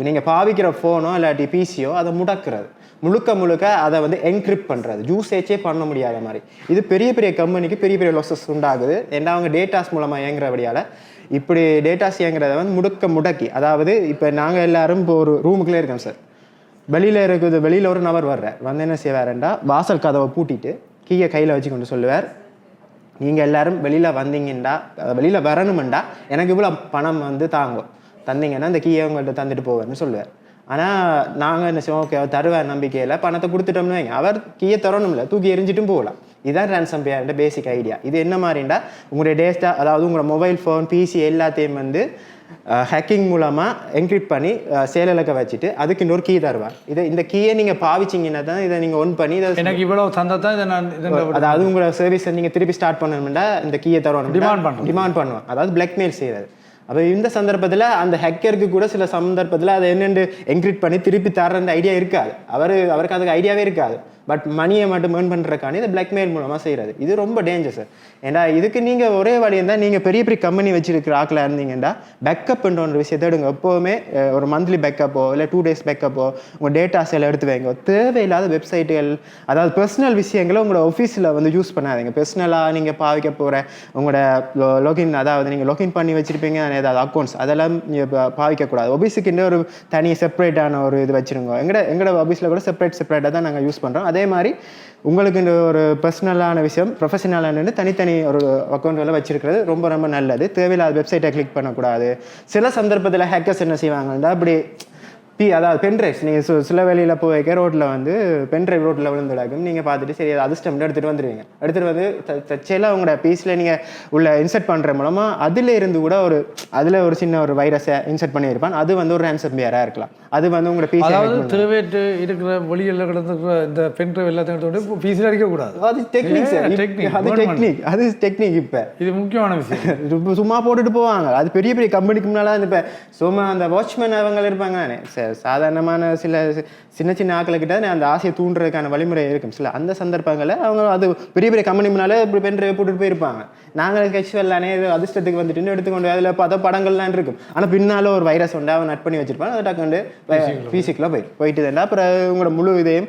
[SPEAKER 2] நீங்கள் பாவிக்கிற ஃபோனோ இல்லாட்டி பிசியோ அதை முடக்கிறது, முழுக்க அதை வந்து என்கிரிப்ட் பண்ணுறது, யூசேஜே பண்ண முடியாத மாதிரி. இது பெரிய பெரிய கம்பெனிக்கு பெரிய பெரிய லாஸஸ் உண்டாகுது. ஏன்னா அவங்க டேட்டாஸ் மூலமாக இயங்குறபடியால் இப்படி டேட்டாஸ் இயங்குறத வந்து முடக்கி, அதாவது இப்போ நாங்கள் எல்லாரும் இப்போ ஒரு ரூமுக்குள்ளே இருக்கோம் சார். வெளியில் ஒரு நபர் வர்றார், வந்து என்ன செய்வாருண்டா வாசல் கதவை பூட்டிட்டு கீயை கையில் வச்சு கொண்டு சொல்லுவார், நீங்கள் எல்லாரும் வெளியில் வந்தீங்கன்னா வெளியில் வரணுமெண்டா எனக்கு இவ்வளோ பணம் வந்து தந்தீங்கன்னா இந்த கீயை உங்கள்கிட்ட தந்துட்டு போவேன்னு சொல்லுவார். ஆனால் நாங்கள் என்ன செய்வோம், ஓகே அவர் தருவார் நம்பிக்கையில் பணத்தை கொடுத்துட்டோம்னு வைங்க, அவர் கீயை தரணும்ல தூக்கி எரிஞ்சிட்டும் போகலாம். இதுதான் ரேன்சம்பேர் பேசிக் ஐடியா. இது என்ன மாதிரிண்டா உங்களுடைய டேட்டா, அதாவது உங்களோட மொபைல் ஃபோன் பிசி எல்லாத்தையும் வந்து ஹேக்கிங் மூலமாக என்கிரிப்ட் பண்ணி செயலிழக்க வச்சுட்டு அதுக்கு இன்னொரு கீ தருவார். இந்த கீயை நீங்கள் பாவிச்சிங்கன்னா தான் இதை நீங்கள் ஒன் பண்ணி
[SPEAKER 1] எனக்கு இவ்வளோ தந்தா தான் இதை நான்
[SPEAKER 2] அதாவது உங்களோட சர்வீஸை நீங்கள் திருப்பி ஸ்டார்ட் பண்ணணும்னா இந்த கீயை தருவாங்க, டிமாண்ட் பண்ணுவான், அதாவது பிளாக்மெயில் செய்கிறது. அப்போ இந்த சந்தர்ப்பத்தில் அந்த ஹேக்கருக்கு கூட சில சந்தர்ப்பத்தில் அதை என்னென்று என்கிரிப்ட் பண்ணி திருப்பி தர்ற அந்த ஐடியா இருக்காது. அவருக்கு அதுக்கு ஐடியாவே இருக்காது. பட் மணியை மட்டும் ஏர்ன் பண்ணுறக்கான இதை பிளாக்மெயில் மூலமாக செய்கிறது. இது ரொம்ப டேஞ்சர் சார். ஏன்னா இதுக்கு நீங்கள் ஒரே வழி இருந்தால் நீங்கள் பெரிய பெரிய கம்பெனி வச்சிருக்கிற ஆக்கில் இருந்தீங்கன்னா பேக்கப்ன்ற ஒரு விஷயத்தை எடுங்க. எப்போவுமே ஒரு மந்த்லி பேக்கப்போ இல்லை 2 days பேக்கப்போ உங்கள் டேட்டாஸ் எல்லாம் எடுத்து வைங்க. தேவையில்லாத வெப்சைட்டுகள், அதாவது பர்சனல் விஷயங்களை உங்களோட ஆஃபீஸில் வந்து யூஸ் பண்ணாதீங்க. பர்சனலாக நீங்கள் பாவிக்க போகிற உங்களோட லாகின், அதாவது நீங்கள் லாகின் பண்ணி வச்சுருப்பீங்க ஏதாவது அக்கௌண்ட்ஸ், அதெல்லாம் பாவிக்கக்கூடாது. ஆஃபீஸுக்குன்னு ஒரு தனி செப்பரேட்டான ஒரு இது வச்சுருங்க. எங்களோட ஆஃபீஸில் கூட செப்பரேட்டாக தான் நாங்கள் யூஸ் பண்ணுறோம். அதே மாதிரி உங்களுக்கு இந்த ஒரு பர்சனலான விஷயம் ப்ரொஃபஷனலானு தனித்தனி ஒரு அக்கௌண்ட்களை வச்சிருக்கிறது ரொம்ப ரொம்ப நல்லது. தேவையில்லாத வெப்சைட்டை கிளிக் பண்ணக்கூடாது. சில சந்தர்ப்பத்தில் ஹேக்கர்ஸ் என்ன செய்வாங்கன்னா அப்படி அதாவது பென்ட்ரைவ்ஸ் நீங்கள் சில வேலையில் போய் வைக்க ரோட்டில் வந்து பென்ட்ரைவ் ரோட்டில் விழுந்துடாக்கும். நீங்கள் பார்த்துட்டு சரி அது அதிர்ஷ்டம் எடுத்துகிட்டு வந்துடுவீங்க. எடுத்துகிட்டு வந்து தச்சையில் உங்களோட பீஸில் நீங்கள் உள்ள இன்சர்ட் பண்ணுற மூலமாக அதில் இருந்து கூட அதில் ஒரு சின்ன ஒரு வைரஸை இன்சர்ட் பண்ணியிருப்பான். அது வந்து ஒரு ரேன்சம்பேராக இருக்கலாம். அது வந்து உங்களோட பீஸ்,
[SPEAKER 1] அதாவது திருவேட்டு இருக்கிற வெளியில் கிடந்துக்கிற இந்த பென்ட்ரைவ் எல்லாத்தையும் பீஸில் அடிக்கக்கூடாது.
[SPEAKER 2] அது டெக்னிக் சார், அது டெக்னிக். இப்போ இது
[SPEAKER 1] முக்கியமான விஷயம்.
[SPEAKER 2] சும்மா போட்டுட்டு போவாங்க. அது பெரிய பெரிய கம்பெனிக்கு முன்னால் இப்போ சும்மா அந்த வாட்ச்மேன் அவங்க இருப்பாங்க தானே சார், சாதாரணமான சின்ன சின்ன ஆக்களுக்கிட்ட அந்த ஆசையை தூண்டுறதுக்கான வழிமுறை இருக்கும். சில அந்த சந்தர்ப்பங்களில் அவங்க அது பெரிய பெரிய கம்பெனி முன்னாலே இப்படி பென்ட்ரைவ் போட்டுட்டு போயிருப்பாங்க. நாங்கள் கட்சிவல்லானே அதிர்ஷ்டத்துக்கு வந்துட்டு எடுத்துக்கொண்டு அதில் பார்த்தா படங்கள்லாம் இருக்கும். ஆனால் பின்னால் ஒரு வைரஸ் உண்டு அவன் நட் பண்ணி வச்சிருப்பான். அதை டக்குண்டு பிசிக்கில் போயிட்டு தான் அப்புறம் உங்களோட முழு இதையும்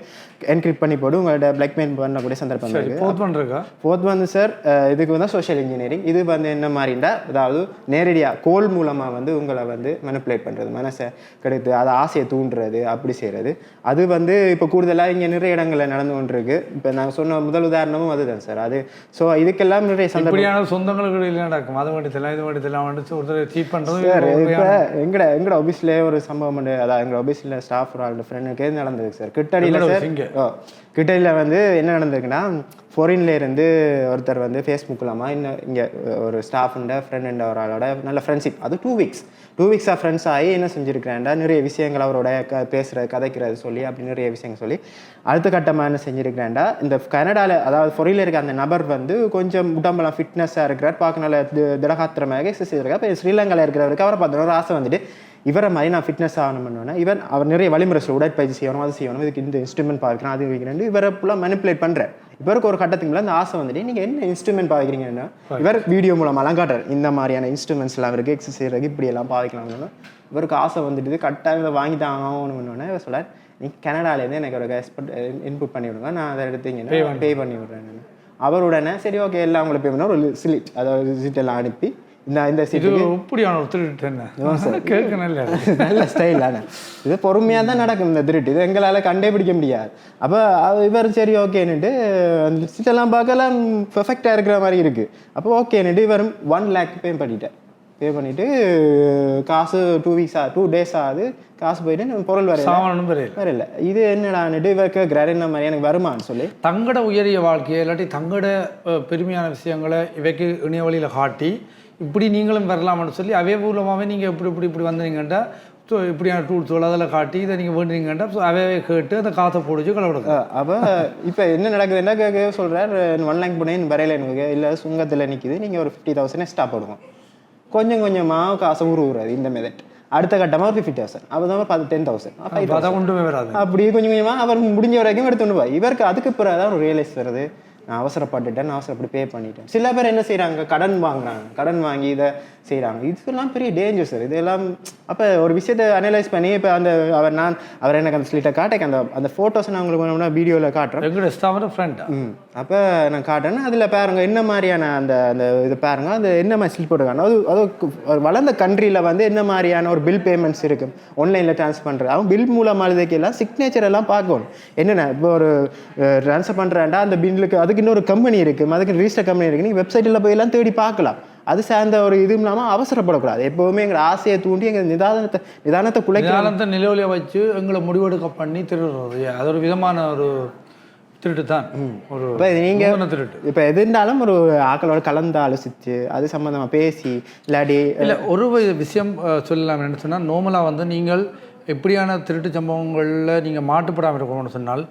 [SPEAKER 2] என்கிரிப்ட் பண்ணி போட்டு உங்களோட பிளாக்மெயில் பண்ணக்கூடிய சந்தர்ப்பம் இருக்குது. ஃபோர்த் வந்து சார் இதுக்கு வந்து சோஷியல் இன்ஜினியரிங். இது வந்து என்ன மாதிரிண்டா அதாவது நேரடியாக கோல் மூலமாக வந்து உங்களை வந்து மேனிப்புலேட் பண்ணுறது, மனசை கெடுத்து அதை ஆசையை தூண்டுறது, அப்படி செய்கிறது. அது வந்து இப்போ கூடுதலாக இங்கே நிறைய இடங்களில் நடந்து கொண்டு இருக்கு. இப்போ நான் சொன்ன முதல் உதாரணமும் அதுதான் சார். அது ஸோ இதுக்கெல்லாம் நிறைய சந்தர்ப்பம் சொந்தங்களுக்கு இல்லை நடக்கும். அது மட்டும் இது மட்டும் வந்துச்சு ஒருத்தர் சீட் பண்ணுறது சார். இப்போ எங்களோட ஆஃபீஸில் ஒரு சம்பவம் உண்டு. அதாவது எங்கள் ஆஃபீஸில் ஸ்டாஃப் ஒரு ஃப்ரெண்டுக்கே நடந்தது சார். கிட்டடியில் சார் கிட்டடியில் வந்து என்ன நடந்திருக்குன்னா ஃபாரின்ல இருந்து ஒருத்தர் வந்து ஃபேஸ்புக்கிலாமா இன்னும் இங்கே ஒரு ஸ்டாஃபுண்ட ஃப்ரெண்ட் ஒரு ஆளோட நல்ல ஃப்ரெண்ட்ஷிப். அது 2 வீக்ஸாக ஃப்ரெண்ட்ஸ் ஆகி என்ன செஞ்சுருக்கிறேன்டா நிறைய விஷயங்கள் அவரோட பேசுகிறது கதைக்கிறது சொல்லி அப்படி நிறைய விஷயங்கள் சொல்லி அடுத்த கட்டமாக என்ன செஞ்சுருக்கிறேன்டா இந்த கனடாவில், அதாவது ஃபாரின்ல இருக்க அந்த நபர் வந்து கொஞ்சம் உடம்பெல்லாம் ஃபிட்னஸாக இருக்கிறார், பார்க்க நல்ல திடகாத்திரமாக எக்ஸசைஸ் இருக்கா. இப்போ ஸ்ரீலங்காவில் இருக்கிறவருக்கு அவரை பார்த்தோன்னா ஒரு ஆசை வந்துட்டு இவரை மாதிரி நான் ஃபிட்னஸ் ஆகணும்னு அவர் நிறைய வழிமுறை உடற்பயிற்சி செய்யணும், அது செய்யணும், இதுக்கு இந்த இன்ஸ்ட்ருமெண்ட் பார்க்குறேன், அது வைக்கிறேன், இவரை ஃபுல்லாக மேனிப்புலேட் பண்ணுறேன். இவருக்கு ஒரு கட்டத்துக்கு மேலே அந்த ஆசை வந்துட்டு நீங்கள் என்ன இன்ஸ்ட்ருமெண்ட் பாவிக்கிறீங்கன்னா இவர் வீடியோ மூலமாக காட்டுறாரு. இந்த மாதிரியான இன்ஸ்ட்ருமெண்ட்ஸ்லாம் இருக்குது, எக்ஸசைஸ் இப்படியெல்லாம் பாவிக்கலாம்னு இவருக்கு ஆசை வந்துட்டு கட்டாயம் வாங்கி தான் ஆகணும்னு இவர் சொல்ல, நீங்கள் கனடாலேருந்து எனக்கு ஒரு இன்புட் பண்ணி விடுங்க, நான் அதை எடுத்தீங்கன்னா பே பண்ணி விட்றேன். அவருடனே சரி ஓகே எல்லாம் அவங்களை பே பண்ணால் ஒரு சிலிட், அதாவது ரிசிட் எல்லாம் அனுப்பி இந்த
[SPEAKER 1] இது
[SPEAKER 2] சீட்டுக்கு
[SPEAKER 1] இப்படியான ஒரு திருட்டு என்ன கேட்க நல்ல
[SPEAKER 2] நல்ல ஸ்டைலான இது பொறுமையாக தான் நடக்கும் இந்த திருட்டு. இது எங்களால் கண்டே பிடிக்க முடியாது. அப்போ இவர் சரி ஓகேன்னுட்டு அந்த சீட்டெல்லாம் பார்க்கலாம் பெர்ஃபெக்டாக இருக்கிற மாதிரி இருக்குது. அப்போ ஓகேன்னுட்டு இவர் 1 lakh பே பண்ணிவிட்டு காசு 2 days ஆகுது, காசு போயிட்டு பொருள் வரல. இது என்னடான்னுட்டு இவர் கேட்குறாரு என்ன மாதிரி எனக்கு வருமானு சொல்லி
[SPEAKER 1] தங்கட உயரிய வாழ்க்கையை இல்லாட்டி தங்கட பெருமையான விஷயங்களை இவைக்கு இணைய வழியில் காட்டி இப்படி நீங்களும் வரலாம்னு சொல்லி அவே மூலமாகவே நீங்கள் இப்படி வந்தீங்கன்ட்டா இப்படியான டூல்ஸ் அதில் காட்டி இதை நீங்கள் வேண்டுறீங்கன்ட்டா அவே கேட்டு அந்த காசை போடுச்சு கலவிடுங்க.
[SPEAKER 2] அப்போ இப்போ என்ன நடக்குதுன்னா கேட்க சொல்கிறார் 1 lakh போனேன் வரையில எனக்கு இல்லை சுங்கத்தில் நிற்கிது, நீங்கள் ஒரு 50,000 எக்ஸ்ட்ரா போடுவோம். கொஞ்சம் கொஞ்சமாக காசை உருவுறாது இந்த மெதட். அடுத்த கட்டமாக ஒரு 50,000 அப்போ தான் 10,000 அப்படியே கொஞ்சம் கொஞ்சமாக அவர் முடிஞ்ச வரைக்கும் எடுத்துகிட்டு போய் இவருக்கு அதுக்கு பிறகு தான் ஒரு ரியலைஸ் வருது, நான் அவசரப்பட்டுட்டேன், நான் அவசரப்படி பே பண்ணிட்டேன். சில பேர் என்ன செய்கிறாங்க, கடன் வாங்குறாங்க, கடன் வாங்கி இதை செய்கிறாங்க. இதெல்லாம் பெரிய டேஞ்சர் சார். இதெல்லாம் அப்போ ஒரு விஷயத்தை அனலைஸ் பண்ணி இப்போ அவர் எனக்கு அந்த ஸ்லிட்டை காட்டேன், அந்த ஃபோட்டோஸை நான் உங்களுக்கு வீடியோவில் காட்டுறேன்
[SPEAKER 1] ஃப்ரெண்ட்.
[SPEAKER 2] அப்போ நான் காட்டுறேன். அதில் பாருங்க என்ன மாதிரியான அந்த இது பாருங்க, அந்த என்ன மாதிரி ஸ்லிப் போட்டுருக்காங்க. அது வளர்ந்த கண்ட்ரியில் என்ன மாதிரியான ஒரு பில் பேமெண்ட்ஸ் இருக்குது ஆன்லைனில் ட்ரான்ஸ்ஃபர் பண்ணுறது. அவங்க பில் மூலமாக இதுக்கெல்லாம் சிக்னேச்சர் எல்லாம் பார்க்கணும். என்னென்ன இப்போ ஒரு ட்ரான்ஸ்ஃபர் பண்ணுறேன்டா அந்த பில்லுக்கு அதுக்கு இன்னொரு கம்பெனி இருக்குது, அதுக்கு ரிஜிஸ்டர் கம்பெனி இருக்குது, நீங்கள் வெப்சைட்டில் போய் எல்லாம் தேடி பார்க்கலாம். அது சார்ந்த ஒரு இது இல்லாமல் அவசரப்படக்கூடாது. எப்போவுமே எங்களை ஆசையை தூண்டி எங்கள் நிதானத்தை குலைக்க
[SPEAKER 1] நிலவலியை வச்சு எங்களை முடிவெடுக்க பண்ணி திருடுறது அது ஒரு விதமான ஒரு திருட்டு தான். ஒரு
[SPEAKER 2] இப்போ நீங்கள் திருட்டு இப்போ எது இருந்தாலும் ஒரு ஆக்களோட கலந்து ஆலோசிச்சு அது சம்மந்தமாக பேசி இல்லாடி
[SPEAKER 1] இல்லை ஒரு விஷயம் சொல்லலாம் என்ன சொன்னால் நார்மலாக நீங்கள் எப்படியான திருட்டு சம்பவங்களில் நீங்கள் மாட்டுப்படாமல் இருக்கணும்னு சொன்னால்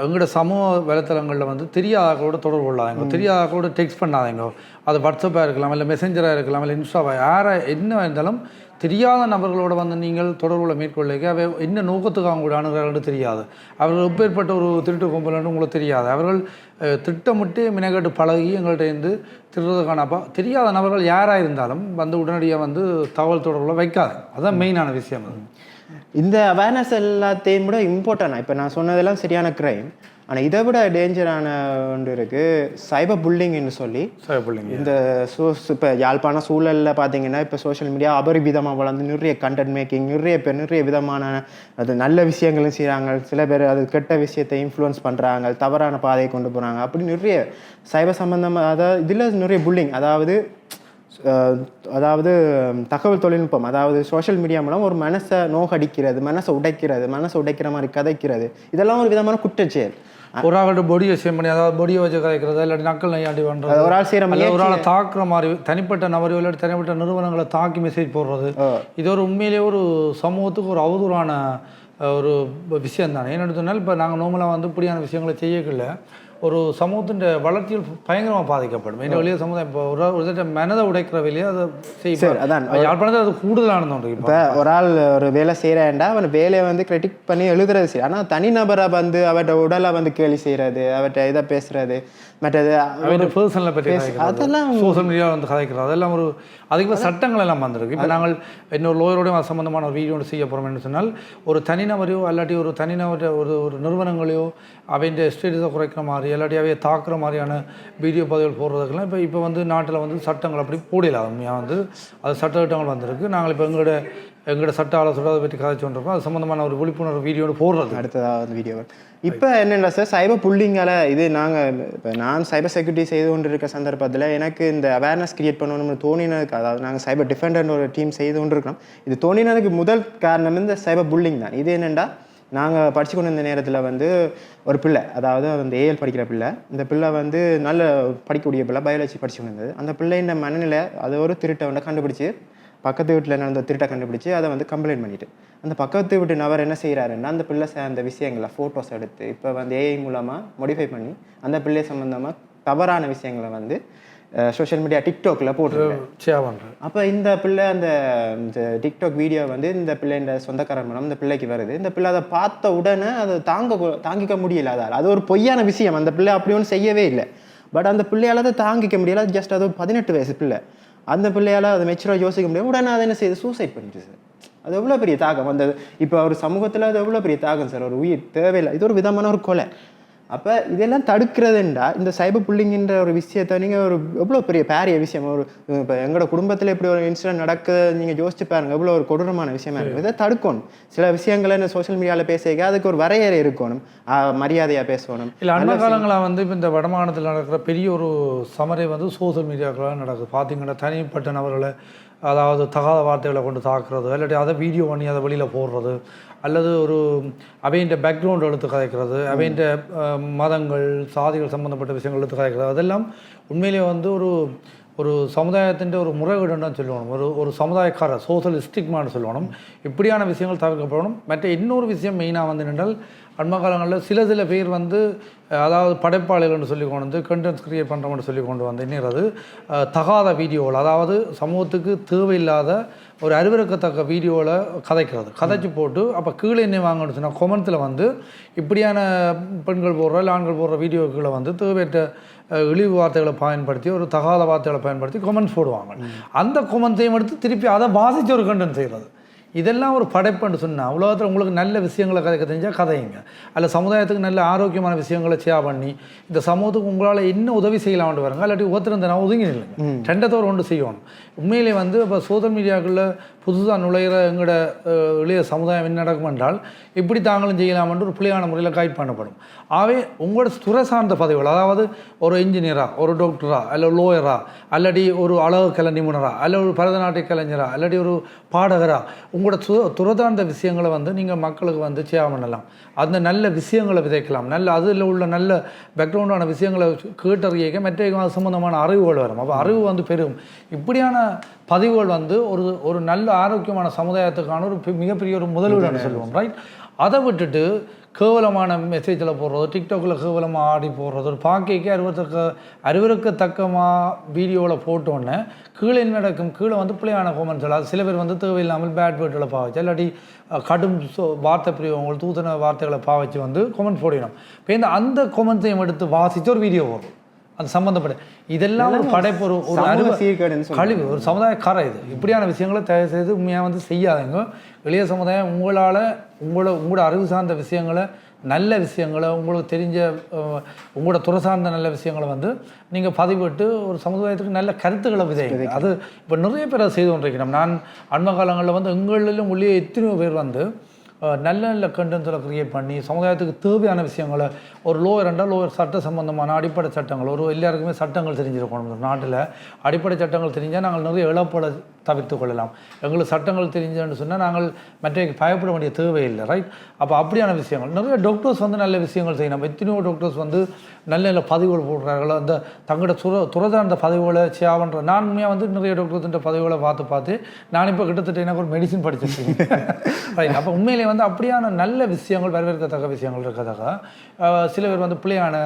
[SPEAKER 1] எங்களோட சமூக வலைத்தளங்களில் தெரியாதவர்களோட தொடர்பு கொள்ளாதீங்க, தெரியாதவர்களோட டெக்ஸ்ட் பண்ணாதீங்க. அது வாட்ஸ்அப்பாக இருக்கலாம், இல்லை மெசஞ்சராக இருக்கலாம், இல்லை இன்ஸ்டாவாக யாரை என்ன இருந்தாலும் தெரியாத நபர்களோட நீங்கள் தொடர்புகளை மேற்கொள்ளிக்க அவை என்ன நோக்கத்துக்கு அவங்களோட அணுகிறார்கள் தெரியாது. அவர்கள் எப்பேற்பட்ட ஒரு திருட்டு கும்பல்னு உங்களுக்கு தெரியாது. அவர்கள் திட்டமிட்டு மினக்கட்டு பழகி எங்கள்கிட்ட இருந்து திருடுறதுக்கான தெரியாத நபர்கள் யாராக இருந்தாலும் உடனடியாக தகவல் தொடர்புல வைக்காது. அதுதான் மெயினான விஷயம்.
[SPEAKER 2] இந்த அவேர்னஸ் எல்லாத்தையும் விட இம்பார்ட்டன்ட். இப்போ நான் சொன்னதெல்லாம் சரியான க்ரைம். ஆனால் இதை விட டேஞ்சரான ஒன்று இருக்குது, சைபர் புல்லிங்னு சொல்லி. இந்த இப்போ யாழ்ப்பாண சூழலில் பார்த்தீங்கன்னா இப்போ சோஷியல் மீடியா அபரிவிதமாக வளர்ந்து நிறைய கண்டென்ட் மேக்கிங், நிறைய விதமான அது நல்ல விஷயங்களும் செய்கிறாங்க. சில பேர் அது கெட்ட விஷயத்தை இன்ஃப்ளூயன்ஸ் பண்ணுறாங்க, தவறான பாதையை கொண்டு போகிறாங்க. அப்படி நிறைய சைபர் சம்மந்தமாக அதாவது இதில் நிறைய புல்லிங், அதாவது தகவல் தொழில்நுட்பம், அதாவது சோஷியல் மீடியா மூலம் ஒரு மனசை நோகடிக்கிறது, மனசை உடைக்கிற மாதிரி கதைக்கிறது, இதெல்லாம் ஒரு விதமான குற்றச்செயல்.
[SPEAKER 1] ஒரு ஆள்கிட்ட பொடியை சேம் பண்ணி அதாவது பொடியை வச்சு கதைக்கிறது, இல்லாட்டி நக்கல் நையாண்டி பண்ணுறது, ஒரு ஆள் செய்கிற ஒரு ஆளை தாக்குற மாதிரி தனிப்பட்ட நபரையோ இல்லாட்டி தனிப்பட்ட நிறுவனங்களை தாக்கி மெசேஜ் போடுறது, இது ஒரு உண்மையிலேயே ஒரு சமூகத்துக்கு ஒரு அவதூறான ஒரு விஷயம் தானே. என்னென்னு சொன்னால் இப்போ நாங்கள் நார்மலாக இப்படியான விஷயங்களை செய்யக்குள்ள ஒரு சமூகத்தின் வளர்ச்சியில் பயங்கரமாக பாதிக்கப்படும். இந்த வழியாக சமுதாயம் இப்போ ஒரு மனதை உடைக்கிற வெளியே அதை செய்யும். அதான் யாழ்ப்பாணத்தை அது கூடுதலானது ஒன்று.
[SPEAKER 2] இப்போ ஒரு ஆள் ஒரு வேலை செய்கிறாண்டா அவன் வேலையை கிரிட்டிக் பண்ணி எழுதுறது சரி. ஆனால் தனிநபரை அவர்கிட்ட உடலை கேலி செய்கிறது, அவர்கிட்ட இதை பேசுறது, மற்றது
[SPEAKER 1] பர்சனலை பற்றி அதெல்லாம் சோஷியல் மீடியாவில் கதைக்கிறது, அதெல்லாம் ஒரு அதுக்கு சட்டங்கள் எல்லாம் வந்திருக்கு. இப்போ நாங்கள் இன்னொரு லோயரோடையும் அது சம்மந்தமான ஒரு வீடியோ செய்ய போகிறோம் என்று சொன்னால் ஒரு தனிநபரையோ அல்லாட்டி ஒரு தனிநபர் ஒரு நிறுவனங்களையோ அவன் ஸ்டேட்டஸை குறைக்கிற மாதிரி இல்லாட்டி அவையை தாக்குற மாதிரியான வீடியோ பதிவுகள் போடுறதுக்கெல்லாம் இப்போ நாட்டில் சட்டங்கள் அப்படி போடல. உண்மையாக அது சட்டத்திட்டங்கள் வந்திருக்கு. நாங்கள் இப்போ எங்களோட சட்ட ஆலோசனை அதை பற்றி கதைச்சு கொண்டிருக்கோம். அது சம்மந்தமான ஒரு விழிப்புணர்வு வீடியோடு போடுறது
[SPEAKER 2] அடுத்ததாக வீடியோ. இப்போ என்னென்னா சார் சைபர் புல்லிங்கால் இது நான் சைபர் செக்யூரிட்டி செய்து கொண்டு இருக்க சந்தர்ப்பத்தில் எனக்கு இந்த அவேர்னஸ் கிரியேட் பண்ணணும்னு தோணினதுக்கு, அதாவது நாங்கள் சைபர் டிஃபெண்டர்னு ஒரு டீம் செய்து கொண்டு இருக்கிறோம். இது தோணினதுக்கு முதல் காரணம் இந்த சைபர் புல்லிங் தான். இது என்னென்னா நாங்கள் படித்து கொண்டு இருந்த நேரத்தில் ஒரு பிள்ளை, அதாவது ஏஎல் படிக்கிற பிள்ளை, இந்த பிள்ளை நல்ல படிக்கக்கூடிய பிள்ளை, பயாலஜி படித்து கொண்டு இருந்தது. அந்த பிள்ளைன்ற மனநிலை அதை ஒரு திருட்டை கண்டுபிடிச்சி பக்கத்து வீட்டில் நடந்த திருட்டை கண்டுபிடிச்சி அதை கம்ப்ளைண்ட் பண்ணிவிட்டு அந்த பக்கத்து வீட்டு நபர் என்ன செய்கிறாருன்னா அந்த பிள்ளை அந்த விஷயங்களை ஃபோட்டோஸ் எடுத்து இப்போ ஏஐ மூலமாக மோடிஃபை பண்ணி அந்த பிள்ளை சம்மந்தமாக தவறான விஷயங்களை சோஷியல் மீடியா டிக்டாக்ல போட்டுருக்கேன். அப்போ இந்த பிள்ளை அந்த டிக்டாக் வீடியோ இந்த பிள்ளைன்ற சொந்தக்காரன் மூலம் இந்த பிள்ளைக்கு வருது. இந்த பிள்ளை அதை பார்த்த உடனே அதை தாங்கிக்க முடியல. அது ஒரு பொய்யான விஷயம். அந்த பிள்ளை அப்படி ஒன்றும் செய்யவே இல்லை. பட் அந்த பிள்ளையால் அதை தாங்கிக்க முடியல. ஜஸ்ட் அது 18 வயசு பிள்ளை. அந்த பிள்ளையால் அதை மெச்சூராக யோசிக்க முடியாது. உடனே அதை என்ன செய்யுது, சூசைட் பண்ணிட்டு சார். அது எவ்வளோ பெரிய தாக்கம். இப்போ ஒரு சமூகத்தில் அது எவ்வளோ பெரிய தாக்கம் சார். ஒரு உயிர் தேவையில்லை. இது ஒரு விதமான ஒரு கொலை. அப்போ இதெல்லாம் தடுக்கிறதுண்டா இந்த சைபர் புல்லிங்கிற ஒரு விஷயத்தை நீங்கள் ஒரு எவ்வளோ பெரிய பாரிய விஷயம் ஒரு இப்போ எங்களோட குடும்பத்தில் இப்படி ஒரு இன்சிடென்ட் நடக்குது நீங்கள் யோசிச்சு பாருங்க எவ்வளோ ஒரு கொடூரமான விஷயமா இருக்குது. இதை தடுக்கணும். சில விஷயங்களை இந்த சோஷியல் மீடியாவில் பேசிக்க அதுக்கு ஒரு வரையறை இருக்கணும், மரியாதையாக பேசணும்.
[SPEAKER 1] இல்லை அண்மை காலங்களாக வந்து இப்போ இந்த வடமாநிலத்தில் நடக்கிற பெரிய ஒரு சமரை வந்து சோஷியல் மீடியாக்களாக நடக்குது. பார்த்தீங்கன்னா தனிப்பட்ட நபர்களை அதாவது தகாத வார்த்தைகளை கொண்டு தாக்குறது, இல்லாட்டி அதை வீடியோ பண்ணி அதை வெளியில் போடுறது, அல்லது ஒரு அவையின் பேக்ரவுண்ட் எடுத்து கதைக்கிறது, அவையின் மதங்கள் சாதிகள் சம்மந்தப்பட்ட விஷயங்கள் எடுத்து கதைக்கிறது, அதெல்லாம் உண்மையிலேயே வந்து ஒரு ஒரு சமுதாயத்தின் ஒரு முறைகேடுன்னு தான் சொல்லணும். ஒரு சமுதாயக்கார சோஷலிஸ்டிக்மான்னு சொல்லணும். இப்படியான விஷயங்கள் தவிர்க்கப்படணும். மற்ற இன்னொரு விஷயம் மெயினாக வந்து நின்றால் அண்மை காலங்களில் சில பேர் வந்து அதாவது படைப்பாளிகள்னு சொல்லி கொண்டு வந்து கண்டென்ட்ஸ் கிரியேட் பண்ணுறோம்னு சொல்லி கொண்டு வந்து என்னது தகாத வீடியோவில் அதாவது சமூகத்துக்கு தேவையில்லாத ஒரு அறிவிறக்கத்தக்க வீடியோவில் கதைச்சு போட்டு அப்போ கீழே என்ன வாங்கணும்னு சொன்னால் கொமெண்ட்ஸில் வந்து இப்படியான பெண்கள் போடுற இல்லை ஆண்கள் போடுற வீடியோக்களை வந்து தேவையற்ற இழிவு வார்த்தைகளை பயன்படுத்தி ஒரு தகாத வார்த்தைகளை பயன்படுத்தி கொமெண்ட்ஸ் போடுவாங்க. அந்த கொமெண்ட்ஸையும் எடுத்து திருப்பி அதை வாசித்து ஒரு கண்டென்ட் செய்கிறது. இதெல்லாம் ஒரு படைப்புன்னு சொன்னால் உலகத்தில் உங்களுக்கு நல்ல விஷயங்களை கதைக்க தெரிஞ்சால் கதைங்க, அல்ல சமுதாயத்துக்கு நல்ல ஆரோக்கியமான விஷயங்களை ஷேர் பண்ணி இந்த சமூகத்துக்கு உங்களால் என்ன உதவி செய்யலாம்னு வருங்க, இல்லாட்டி ஒருத்தர் நான் ஒதுங்கி இல்லைங்க ரெண்டத்தோடு ஒன்று செய்யணும். உண்மையிலே வந்து இப்போ சோஷியல் மீடியாக்களில் புதுசாக நுழைகிற எங்களோட இளைய சமுதாயம் என்ன நடக்கும் என்றால் இப்படி தாங்களும் செய்யலாமென்று ஒரு பிள்ளையான முறையில் கைட் பண்ணப்படும். ஆகவே உங்களோட துறை சார்ந்த பதவிகள் அதாவது ஒரு இன்ஜினியரா, ஒரு டாக்டரா, அல்ல லோயரா, அல்லடி ஒரு அழகு கலை நிபுணரா, அல்ல ஒரு பரதநாட்டிய கலைஞரா, அல்லடி ஒரு பாடகரா, உங்களோட துறதார்ந்த விஷயங்களை வந்து நீங்கள் மக்களுக்கு வந்து சேவை பண்ணலாம். அந்த நல்ல விஷயங்களை விதைக்கலாம். நல்ல அதில் உள்ள நல்ல பேக்ரவுண்டான விஷயங்களை கேட்டறிய மற்ற சம்பந்தமான அறிவுகள் வரும். அப்போ அறிவு வந்து பெருகும். இப்படியான பதிவுகள் வந்து ஒரு நல்ல ஆரோக்கியமான சமுதாயத்துக்கான ஒரு மிகப்பெரிய ஒரு முதலீடுன்னு சொல்லுவோம், ரைட்? அதை விட்டுட்டு கேவலமான மெசேஜில் போடுறது, டிக்டாக்கில் கேவலமாக ஆடி போடுறது, ஒரு பாக்கைக்கு அறிவிறக்கத்தக்கமாக வீடியோவில் போட்டோன்னே கீழே நடக்கும் கீழே வந்து பிள்ளையான கோமெண்ட்ஸ் எல்லாம் சில பேர் வந்து தேவையில்லாமல் பேட் வேர்டுகளை பாவச்சு இல்லாட்டி கடும் வார்த்தை பிரிவங்கள் தூத்தன வார்த்தைகளை பாவச்சு வந்து கொமெண்ட் போடணும். இப்போ இந்த அந்த கொமெண்ட்ஸையும் எடுத்து வாசித்து ஒரு வீடியோ வரும் அது சம்மந்தப்பட்ட இதெல்லாம் ஒரு படைப்பு ஒரு கழிவு ஒரு சமுதாய கரை. இது இப்படியான விஷயங்களை தயவு செய்து உண்மையாக வந்து செய்யாதீங்க. இளைய சமுதாயம் உங்களோட அறிவு சார்ந்த விஷயங்களை நல்ல விஷயங்களை உங்களுக்கு தெரிஞ்ச உங்களோட துறை சார்ந்த நல்ல விஷயங்களை வந்து நீங்கள் பதிவிட்டு ஒரு சமுதாயத்துக்கு நல்ல கருத்துக்களை விதைங்க. அது இப்போ நிறைய பேர் அதை செய்து கொண்டிருக்கிறோம். நான் அண்மை காலங்களில் வந்து எங்களிலும் உள்ளே எத்தனையோ பேர் வந்து நல்ல நல்ல கண்டென்ட்ஸில் க்ரியேட் பண்ணி சமுதாயத்துக்கு தேவையான விஷயங்களை ஒரு லோயர் சட்ட சம்பந்தமான அடிப்படை சட்டங்கள் எல்லாருக்குமே சட்டங்கள் தெரிஞ்சிருக்கணும். நாட்டில் அடிப்படை சட்டங்கள் தெரிஞ்சால் நாங்கள் நிறைய இழப்பை தவிர்த்து கொள்ளலாம். எங்களுக்கு சட்டங்கள் தெரிஞ்சோன்னு சொன்னால் நாங்கள் மற்ற பயப்பட வேண்டிய தேவையில்லை, ரைட்? அப்போ அப்படியான விஷயங்கள் நிறைய டாக்டர்ஸ் வந்து நல்ல விஷயங்கள் செய்யணும். எத்தனையோ டாக்டர்ஸ் வந்து நல்ல நல்ல பதிவுகள் போடுறாங்களோ அந்த தங்களோட துறதார்ந்த பதிவுகளை சேவன்ற நான் உண்மையாக வந்து நிறைய டாக்டர்ஸ் பதிவுகளை பார்த்து நான் இப்போ கிட்டத்தட்ட எனக்கு ஒரு மெடிசின் படிச்சிருக்கேன், ரைட்? அப்போ உண்மையிலே வந்து அப்படியான நல்ல விஷயங்கள் வரவேற்கத்தக்க விஷயங்கள் இருக்கிறதாக சில பேர் வந்து பிள்ளையான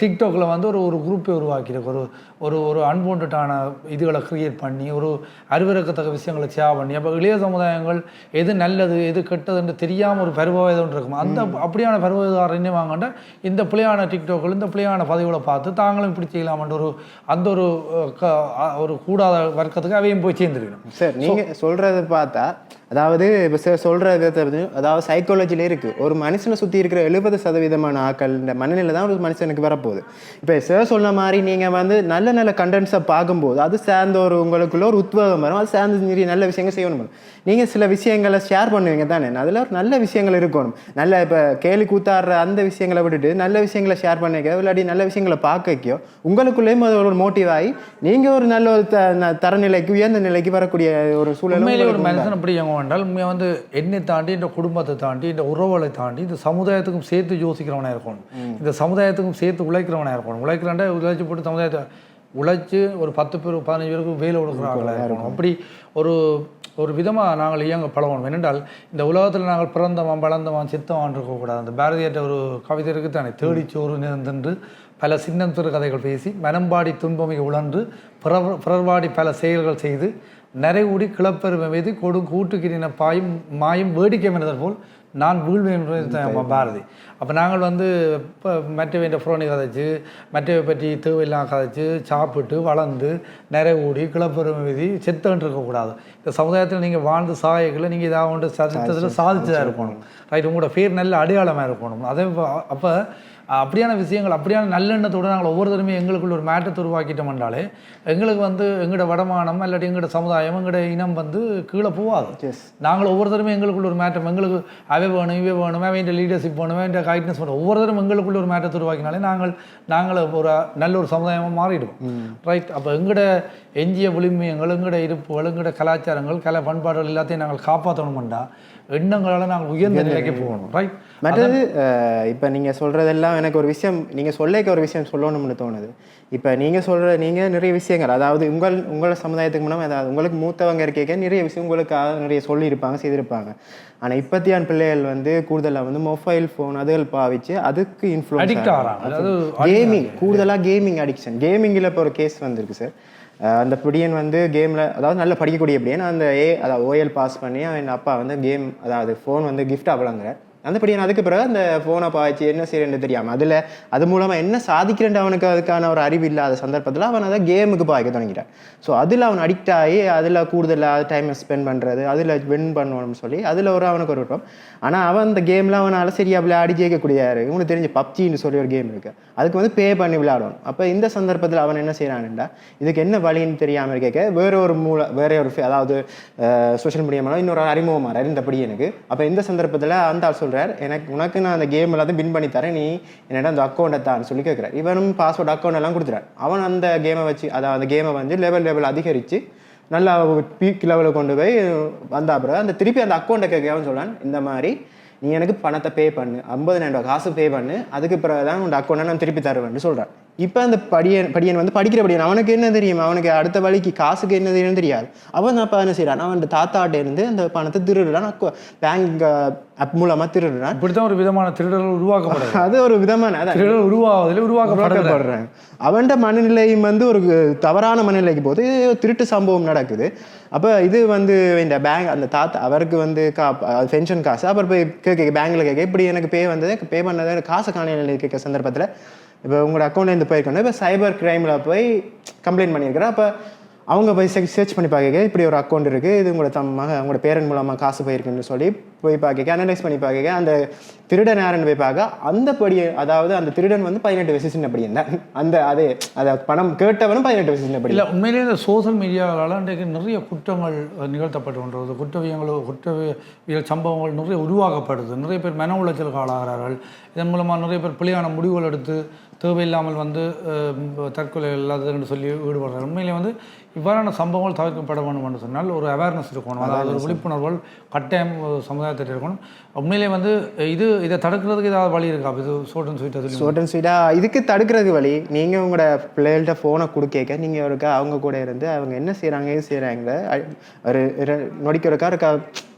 [SPEAKER 1] டிக்டாக்கில் வந்து ஒரு குரூப்பை உருவாக்கியிருக்கு. ஒரு அன்வான்டான இதுகளை க்ரியேட் பண்ணி ஒரு அறிவிறக்கத்தக்க விஷயங்களை சேவ் பண்ணி அப்போ இளைய சமுதாயங்கள் எது நல்லது எது கெட்டதுன்னு தெரியாமல் ஒரு பருவவயது ஒன்று இருக்கும். அந்த அப்படியான பருவவயதாரர் என்ன வாங்கண்டா இந்த பிள்ளையான டிக்டாக்கில் இந்த பிள்ளையான பதிவுகளை பார்த்து தாங்களும் இப்படி செய்யலாமன்ற அந்த ஒரு கூடாத வர்க்கத்துக்கு அவையும் போய் சேர்ந்துருக்கணும்.
[SPEAKER 2] சார் நீங்கள் சொல்கிறத பார்த்தா அதாவது இப்போ சார் சொல்கிற விதத்தை அதாவது சைக்காலஜியில் இருக்குது. ஒரு மனுஷனை சுற்றி இருக்கிற 70% ஆக்கள் இந்த மனநிலை தான் ஒரு மனுஷனுக்கு வரப்போகுது. இப்போ சார் சொன்ன மாதிரி நீங்கள் வந்து நல்ல கண்டென்ட்ஸை பார்க்கும்போது அது சேர்ந்த உங்களுக்குள்ள ஒரு உத்வேகம் வரும். அது சேர்ந்து நிறைய நல்ல விஷயங்கள் செய்யணும். நீங்கள் சில விஷயங்களை ஷேர் பண்ணுவீங்க தானே, அதில் ஒரு நல்ல விஷயங்கள் இருக்கணும். நல்ல இப்போ கேலி கூத்தாடுற அந்த விஷயங்களை விட்டுட்டு நல்ல விஷயங்களை ஷேர் பண்ணிக்க இல்லாட்டி நல்ல விஷயங்களை பார்க்கோ உங்களுக்குள்ளேயும் அது ஒரு மோட்டிவ் ஆகி நீங்கள் ஒரு நல்ல ஒரு தரநிலைக்கு உயர்ந்த நிலைக்கு வரக்கூடிய ஒரு சூழ்நிலை.
[SPEAKER 1] ஒரு மனுஷன் அப்படி என்றால் உண்மையாக வந்து என்னை தாண்டி இந்த குடும்பத்தை தாண்டி இந்த உறவுகளை தாண்டி இந்த சமுதாயத்துக்கும் சேர்த்து யோசிக்கிறவனாக இருக்கணும். இந்த சமுதாயத்துக்கும் சேர்த்து உழைக்கிறவனாக இருக்கணும். உழைக்கிறாண்டா உழைச்சி போட்டு சமுதாயத்தை உழைச்சி ஒரு 10 பேர் 15 பேருக்கு வேலை கொடுக்குறாங்களாக இருக்கணும். அப்படி ஒரு விதமாக நாங்கள் இயங்க பழகணும். என்னென்றால் இந்த உலகத்தில் நாங்கள் பிறந்தவன் வளர்ந்தவன் சித்தவான் இருக்கக்கூடாது. அந்த பாரதியாற்ற ஒரு கவிதை இருக்குது தானே, தேடிச்சோறு நிறந்தென்று பல சின்னம் சிறு கதைகள் பேசி மனம்பாடி துன்பமை உழன்று பிறர்வாடி பல செயல்கள் செய்து நரைவுடி கிளப்பெருமை மீது கூட்டுக்கிறின பாயும் மாயும் வேடிக்கை மனிதர் போல் நான் வீழ்வேன் பாரதி. அப்போ நாங்கள் வந்து இப்போ மற்றவை ஃப்ரோனி கதைச்சு மற்றவை பற்றி தேவையெல்லாம் கதைச்சு சாப்பிட்டு வளர்ந்து நிறைவுடி கிளப்பெருமை மீதி செத்துன்னு இருக்கக்கூடாது. இந்த சமுதாயத்தில் நீங்கள் வாழ்ந்து சாயங்களை நீங்கள் இதாக சரித்திரத்தில் சாதிச்சுதான் இருக்கணும், ரைட்? உங்களோட பேர் நல்ல அடையாளமாக இருக்கணும். அதே அப்போ அப்படியான விஷயங்கள் அப்படியான நல்லெண்ணத்தோடு நாங்கள் ஒவ்வொருத்தருமே எங்களுக்குள்ள ஒரு மாற்றத்தை உருவாக்கிட்டோம் என்றாலே எங்களுக்கு வந்து எங்களோட வடமானம் இல்லாட்டி எங்களோட சமுதாயம் எங்களோட இனம் வந்து கீழே போகாது. நாங்கள் ஒவ்வொருத்தருமே எங்களுக்குள்ள ஒரு மாற்றம் எங்களுக்கு அவை வேணும் இவை வேணும் வேண்டிய லீடர்ஷிப் வேணும் வேண்டிய கைட்னஸ் வேணும் ஒவ்வொருத்தரும் எங்களுக்குள்ள ஒரு மாற்றத்தை உருவாக்கினாலே நாங்கள் ஒரு நல்ல ஒரு சமுதாயமாக மாறிடுவோம். ரைட். அப்போ எங்களோட எஞ்சிய விளிம்பியங்கள் எங்களோட இருப்புகள் எங்களோட கலாச்சாரங்கள் கலை பண்பாடுகள் எல்லாத்தையும் நாங்கள் காப்பாற்றணும்டா எண்ணங்களால் நாங்கள் உயர்ந்த நிலைக்கு போகணும். ரைட்.
[SPEAKER 2] மற்றது இப்போ நீங்கள் சொல்கிறதெல்லாம் எனக்கு ஒரு விஷயம் நீங்கள் சொல்லிக்க ஒரு விஷயம் சொல்லணும்னு தோணுது. இப்போ நீங்கள் நிறைய விஷயங்கள் அதாவது உங்களோட சமுதாயத்துக்கு முன்னாடி அதாவது உங்களுக்கு மூத்தவங்க இருக்க நிறைய விஷயம் உங்களுக்கு நிறைய சொல்லியிருப்பாங்க செய்திருப்பாங்க. ஆனால் இப்பத்தியான பிள்ளைகள் வந்து கூடுதலாக வந்து மொபைல் ஃபோன் அதுகள் பாவிச்சு அதுக்கு இன்ஃப்ளூயன்ஸ்
[SPEAKER 1] ஆகிறாங்க.
[SPEAKER 2] கேமிங் கூடுதலாக கேமிங் அடிக்ஷன். கேமிங்கில் இப்போ ஒரு கேஸ் வந்திருக்கு சார். அந்த பிடியன் வந்து கேமில் அதாவது நல்லா படிக்கக்கூடிய பிடியன் அந்த அதாவது ஓஎல் பாஸ் பண்ணி அவன் அப்பா வந்து கேம் அதாவது ஃபோன் வந்து கிஃப்டாக வழங்குறார். அந்த படியன் அதுக்கு பிறகு அந்த ஃபோனை பாய்ச்சி என்ன செய்யறேன்னு தெரியாமல் அது மூலமாக என்ன சாதிக்கிறேன் அவனுக்கு அதுக்கான ஒரு அறிவு இல்லாத சந்தர்ப்பத்தில் அவன் அதை கேமுக்கு பாய்க்க தொடங்கிட்டான். ஸோ அதில் அவன் அடிக்ட் ஆகி அதில் கூடுதலாக டைமை ஸ்பெண்ட் பண்ணுறது அதில் வின் பண்ணணும்னு சொல்லி அதில் அவனுக்கு ஒரு விருப்பம். ஆனால் அவன் அந்த கேமில் அவனால் சரியாக விளையாடி ஜெயிக்கக்கூடியாரு. இவனுக்கு தெரிஞ்ச பப்ஜின்னு சொல்லி ஒரு கேம் இருக்குது. அதுக்கு வந்து பே பண்ணி விளையாடணும். அப்போ இந்த சந்தர்ப்பத்தில் அவன் என்ன செய்யறான்டா இதுக்கு என்ன வழின்னு தெரியாமல் இருக்க வேற ஒரு அதாவது சோஷியல் மீடியாவில் இன்னொரு அறிமுகமாக இந்த படியனுக்கு. அப்போ இந்த சந்தர்ப்பத்தில் அந்த சொல்கிறார் உனக்கு நான் அந்த கேம் எல்லாத்தையும் பின் பண்ணி தரேன் நீ என்னடா அந்த அக்கௌண்ட்டை தான் சொல்லி கேட்குறாரு. இவனும் பாஸ்வேர்ட் அக்கௌண்ட் எல்லாம் கொடுத்துறாரு. அவன் அந்த கேமை வச்சு அதாவது அந்த கேமை வந்து லெவல் அதிகரித்து நல்லா பீக் லெவலில் கொண்டு போய் வந்தா பிறகு அந்த திருப்பி அந்த அக்கௌண்ட்டை கேட்கவன்னு சொல்கிறான் இந்த மாதிரி நீ எனக்கு பணத்தை பே பண்ணு 50,000 ரூபா காசு பே பண்ணு அதுக்கு பிறகு தான் உன் அக்கௌண்ட்டை நான் திருப்பி தருவேன்னு சொல்கிறான். இப்போ அந்த படியன் வந்து படிக்கிற படியன் அவனுக்கு என்ன தெரியும் அவனுக்கு அடுத்த வழிக்கு காசுக்கு என்ன தெரியும்னு தெரியாது. அவன் அப்போ என்ன செய்யறான் அவன் தாத்தாட்டே இருந்து அந்த பணத்தை திருடுறான் பேங்க் அப் மூலமாக திருடுறான்.
[SPEAKER 1] இப்படித்தான் ஒரு விதமான திருடர்கள் உருவாக்கப்படுறது.
[SPEAKER 2] அது ஒரு விதமான
[SPEAKER 1] உருவாக்கப்படுறேன்.
[SPEAKER 2] அவன்கிட்ட மனநிலையும் வந்து ஒரு தவறான மனநிலைக்கு போது திருட்டு சம்பவம் நடக்குது. அப்போ இது வந்து இந்த பேங்க் அந்த தாத்தா அவருக்கு வந்து பென்ஷன் காசு அப்புறம் போய் கேட்க பேங்க்ல கேட்க இப்படி எனக்கு பே பண்ணது காசு காணொலி கேட்க சந்தர்ப்பத்தில் இப்போ உங்களோட அக்கௌண்ட்லேருந்து போயிருக்கணும். இப்போ சைபர் கிரைமில் போய் கம்ப்ளைண்ட் பண்ணியிருக்கிறேன். அப்போ அவங்க போய் சர்ச் பண்ணி பார்க்க இப்படி ஒரு அக்கௌண்ட் இருக்குது இது உங்களோட பேரண்ட் மூலமாக காசு போயிருக்குன்னு சொல்லி போய் பார்க்க அனலைஸ் பண்ணி பார்க்க அந்த திருடன் யாருன்னு போய் பார்க்க அந்த படியை அதாவது அந்த திருடன் வந்து 18 வயசு சின்ன படி என்ன அதை பணம் கேட்டவனும் 18 வயசு சின்ன படி
[SPEAKER 1] இல்லை. உண்மையிலேயே இந்த சோசியல் மீடியாவால் இன்றைக்கு நிறைய குற்றங்கள் நிகழ்த்தப்பட்டு கொண்டது. குற்றவியல் சம்பவங்கள் நிறைய உருவாக்கப்படுது. நிறைய பேர் மன உளைச்சலுக்கு ஆளாகிறார்கள். இதன் மூலமாக நிறைய பேர் பிழையான முடிவுகள் எடுத்து தேவையில்லாமல் வந்து தற்கொலை இல்லாததுன்னு சொல்லி ஈடுபடுறாங்க. உண்மையிலே வந்து இவ்வாறான சம்பவங்கள் தவிர்க்கப்பட வேண்டும் என்று சொன்னால் ஒரு அவேர்னஸ் இருக்கணும். அதாவது ஒரு விழிப்புணர்வுகள் கட்டாயம் சமுதாயத்தில் இருக்கணும். உண்மையிலே வந்து இதை தடுக்கிறதுக்கு ஏதாவது வழி இருக்கா? இது ஷார்ட் அண்ட்
[SPEAKER 2] ஸ்வீட்டாக இதுக்கு தடுக்கிறதுக்கு வழி நீங்கள் உங்களோட பிள்ளைகள்கிட்ட ஃபோனை கொடுக்க நீங்கள் இருக்கா அவங்க கூட இருந்து அவங்க என்ன செய்கிறாங்க ஒரு நொடிக்கிறக்கா இருக்கா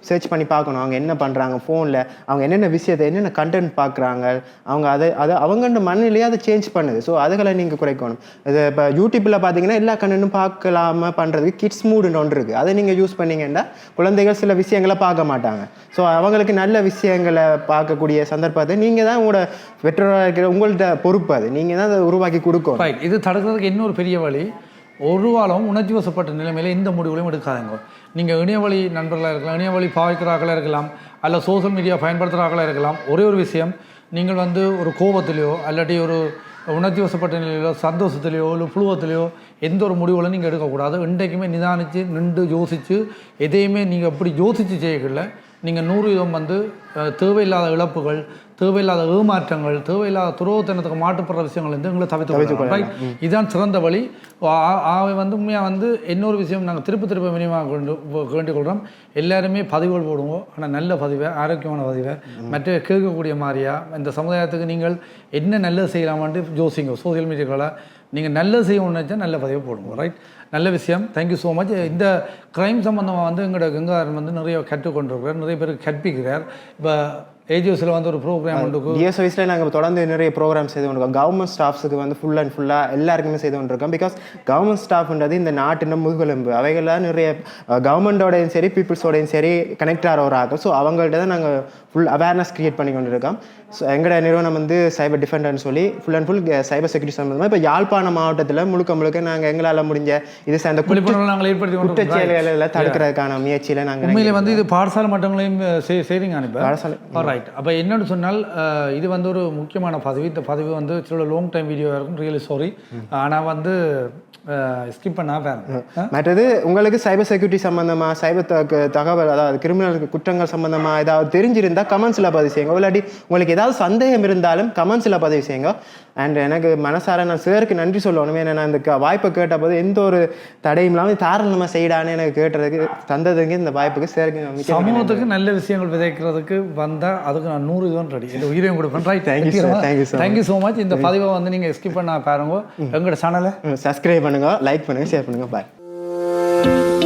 [SPEAKER 2] சர்ச் பண்ணி பார்க்கணும். அவங்க என்ன பண்ணுறாங்க ஃபோனில் அவங்க என்னென்ன விஷயத்தை என்னென்ன கண்டென்ட் பார்க்குறாங்க அவங்க அதை அவங்கள்ட்ட மண்ணிலேயே அதை சேஞ்ச் பண்ணுது. ஸோ அதுகளை நீங்கள் குறைக்கணும். இது இப்போ யூடியூப்பில் பார்த்தீங்கன்னா எல்லா கண்டென்ட்டும் பார்க்கலாமல் பண்ணுறதுக்கு கிட்ஸ் மூடுன்னு ஒன்று இருக்குது. அதை நீங்கள் யூஸ் பண்ணிங்கன்னா குழந்தைகள் சில விஷயங்களை பார்க்க மாட்டாங்க. ஸோ அவங்களுக்கு நல்ல விஷயங்களை பார்க்கக்கூடிய சந்தர்ப்பத்தை நீங்கள் தான் உங்களோட பெற்றோராக இருக்கிற உங்கள்கிட்ட பொறுப்பு. அது நீங்கள் தான் அதை உருவாக்கி கொடுக்கணும்.
[SPEAKER 1] ரைட். இது தடுக்கிறதுக்கு இன்னொரு பெரிய வழி ஒரு காலம் உணர்ச்சி வசப்பட்ட நிலைமையில் எந்த முடிவுகளையும் எடுக்காதீங்க. நீங்கள் இணையவழி நண்பர்களாக இருக்கலாம் இணையவழி பாவிக்கிறார்களாக இருக்கலாம் அல்ல சோசியல் மீடியா பயன்படுத்துகிறார்களாக இருக்கலாம். ஒரே ஒரு விஷயம் நீங்கள் வந்து ஒரு கோபத்திலையோ இல்லாட்டி ஒரு உணர்ச்சி வசப்பட்ட நிலையிலோ சந்தோஷத்துலையோ இல்லை புழுவத்திலையோ எந்த ஒரு முடிவுகளும் நீங்கள் எடுக்கக்கூடாது. இன்றைக்குமே நிதானித்து நின்று யோசித்து எதையுமே நீங்கள் எப்படி யோசித்து செய்யல நீங்கள் 100% வந்து தேவையில்லாத இழப்புகள் தேவையில்லாத ஏமாற்றங்கள் தேவையில்லாத துரோகத்தனத்துக்கு மாட்டுப்படுற விஷயங்கள் வந்து எங்களை தவிர்த்து ரைட். இதுதான் சிறந்த வழி. அவை வந்து உண்மையாக வந்து இன்னொரு விஷயம் நாங்கள் திருப்ப வினியமாக வேண்டிக் கொள்கிறோம். எல்லாருமே பதிவுகள் போடுவோம். ஆனால் நல்ல பதிவை ஆரோக்கியமான பதிவை மற்ற கேட்கக்கூடிய மாதிரியா இந்த சமுதாயத்துக்கு நீங்கள் என்ன நல்லது செய்யலாமான்ட்டு யோசிங்க. சோசியல் மீடியாவில் நீங்கள் நல்லது செய்யணும்னு நினச்சா நல்ல பதிவை போடுங்க. ரைட். நல்ல விஷயம். Thank you so much. இந்த க்ரைம் சம்மந்தமாக வந்து எங்களோட கங்காதரன் வந்து நிறைய கற்றுக்கொண்டிருக்கிறார். நிறைய பேருக்கு கற்பிக்கிறார். இப்போ ஏஜிஎஸில் வந்து ஒரு ப்ரோக்ராம் உண்டு.
[SPEAKER 2] டிஎஸ்ஒய்ஸில் நாங்கள் தொடர்ந்து நிறைய ப்ரோக்ராம் செய்து கொண்டிருக்கோம். கவர்மெண்ட் ஸ்டாஃப்ஸுக்கு வந்து ஃபுல்லாக எல்லாருக்குமே செய்து கொண்டிருக்கோம். பிகாஸ் கவர்மெண்ட் ஸ்டாஃப்ன்றது இந்த நாட்டின் முதுகெலும்பு. அவைகள்லாம் நிறைய கவர்மெண்டோடையும் சரி பீப்புள்ஸோடையும் சரி கனெக்ட் ஆகிற ஒரு ஆகும். ஸோ அவங்கள்ட்ட தான் நாங்கள் ஃபுல் அவேர்னஸ் க்ரியேட் பண்ணி கொண்டிருக்கோம். ஸோ எங்களோட நிறுவனம் வந்து சைபர் டிஃபெண்டர்னு சொல்லி full and full cyber security சம்பந்தமாக இப்போ யாழ்ப்பாணம் மாவட்டத்தில் முழுக்க நாங்கள் எங்களால் முடிஞ்ச இது சார்ந்த குற்றச்செயல்களை தடுக்கிறதுக்கான முயற்சியில் நாங்கள்
[SPEAKER 1] உண்மையிலே வந்து இது பாடசாலை மட்டங்களையும் செய்கிறீங்க.
[SPEAKER 2] பாடசாலை
[SPEAKER 1] ரைட். அப்போ என்னென்னு சொன்னால் இது வந்து ஒரு முக்கியமான பதிவு. இந்த பதிவு வந்து சில லாங் டைம் வீடியோவாக இருக்கும். Really sorry. ஆனால் வந்து ஸ்கிப் பண்ணா பாருங்க.
[SPEAKER 2] மற்றது உங்களுக்கு சைபர் செக்யூரிட்டி சம்மந்தமாக சைபர் தகவல் அதாவது கிரிமினல் குற்றங்கள் சம்மந்தமாக ஏதாவது தெரிஞ்சிருந்தால் கமெண்ட்ஸில் பதிவு செய்யுங்க. இல்லாட்டி உங்களுக்கு ஏதாவது சந்தேகம் இருந்தாலும் கமெண்ட்ஸில் பதிவு செய்யுங்க. அண்ட் எனக்கு மனசார நான் சாருக்கு நன்றி சொல்லணும். ஏன்னா நான் இந்த வாய்ப்பை கேட்ட போது எந்த ஒரு தடையும் இல்லாமல் தாராளமாக செய்யடான்னு எனக்கு கேட்டதுக்கு தந்ததுக்கு இந்த வாய்ப்புக்கு சாருக்கு
[SPEAKER 1] சமூகத்துக்கு நல்ல விஷயங்கள் விதைக்கிறதுக்கு வந்தால் அதுக்கு நான் 100 இதுவும் ரெடி. இந்த உயிரையும் கொடுப்பேன். ரைட். Thank you so much. இந்த பதிவை வந்து நீங்கள் ஸ்கிப் பண்ண பாருங்க. எங்களோட சேனலை
[SPEAKER 2] சப்ஸ்கிரைப் பண்ணுங்க, லைக் பண்ணுங்க, ஷேர் பண்ணுங்க. பாய்.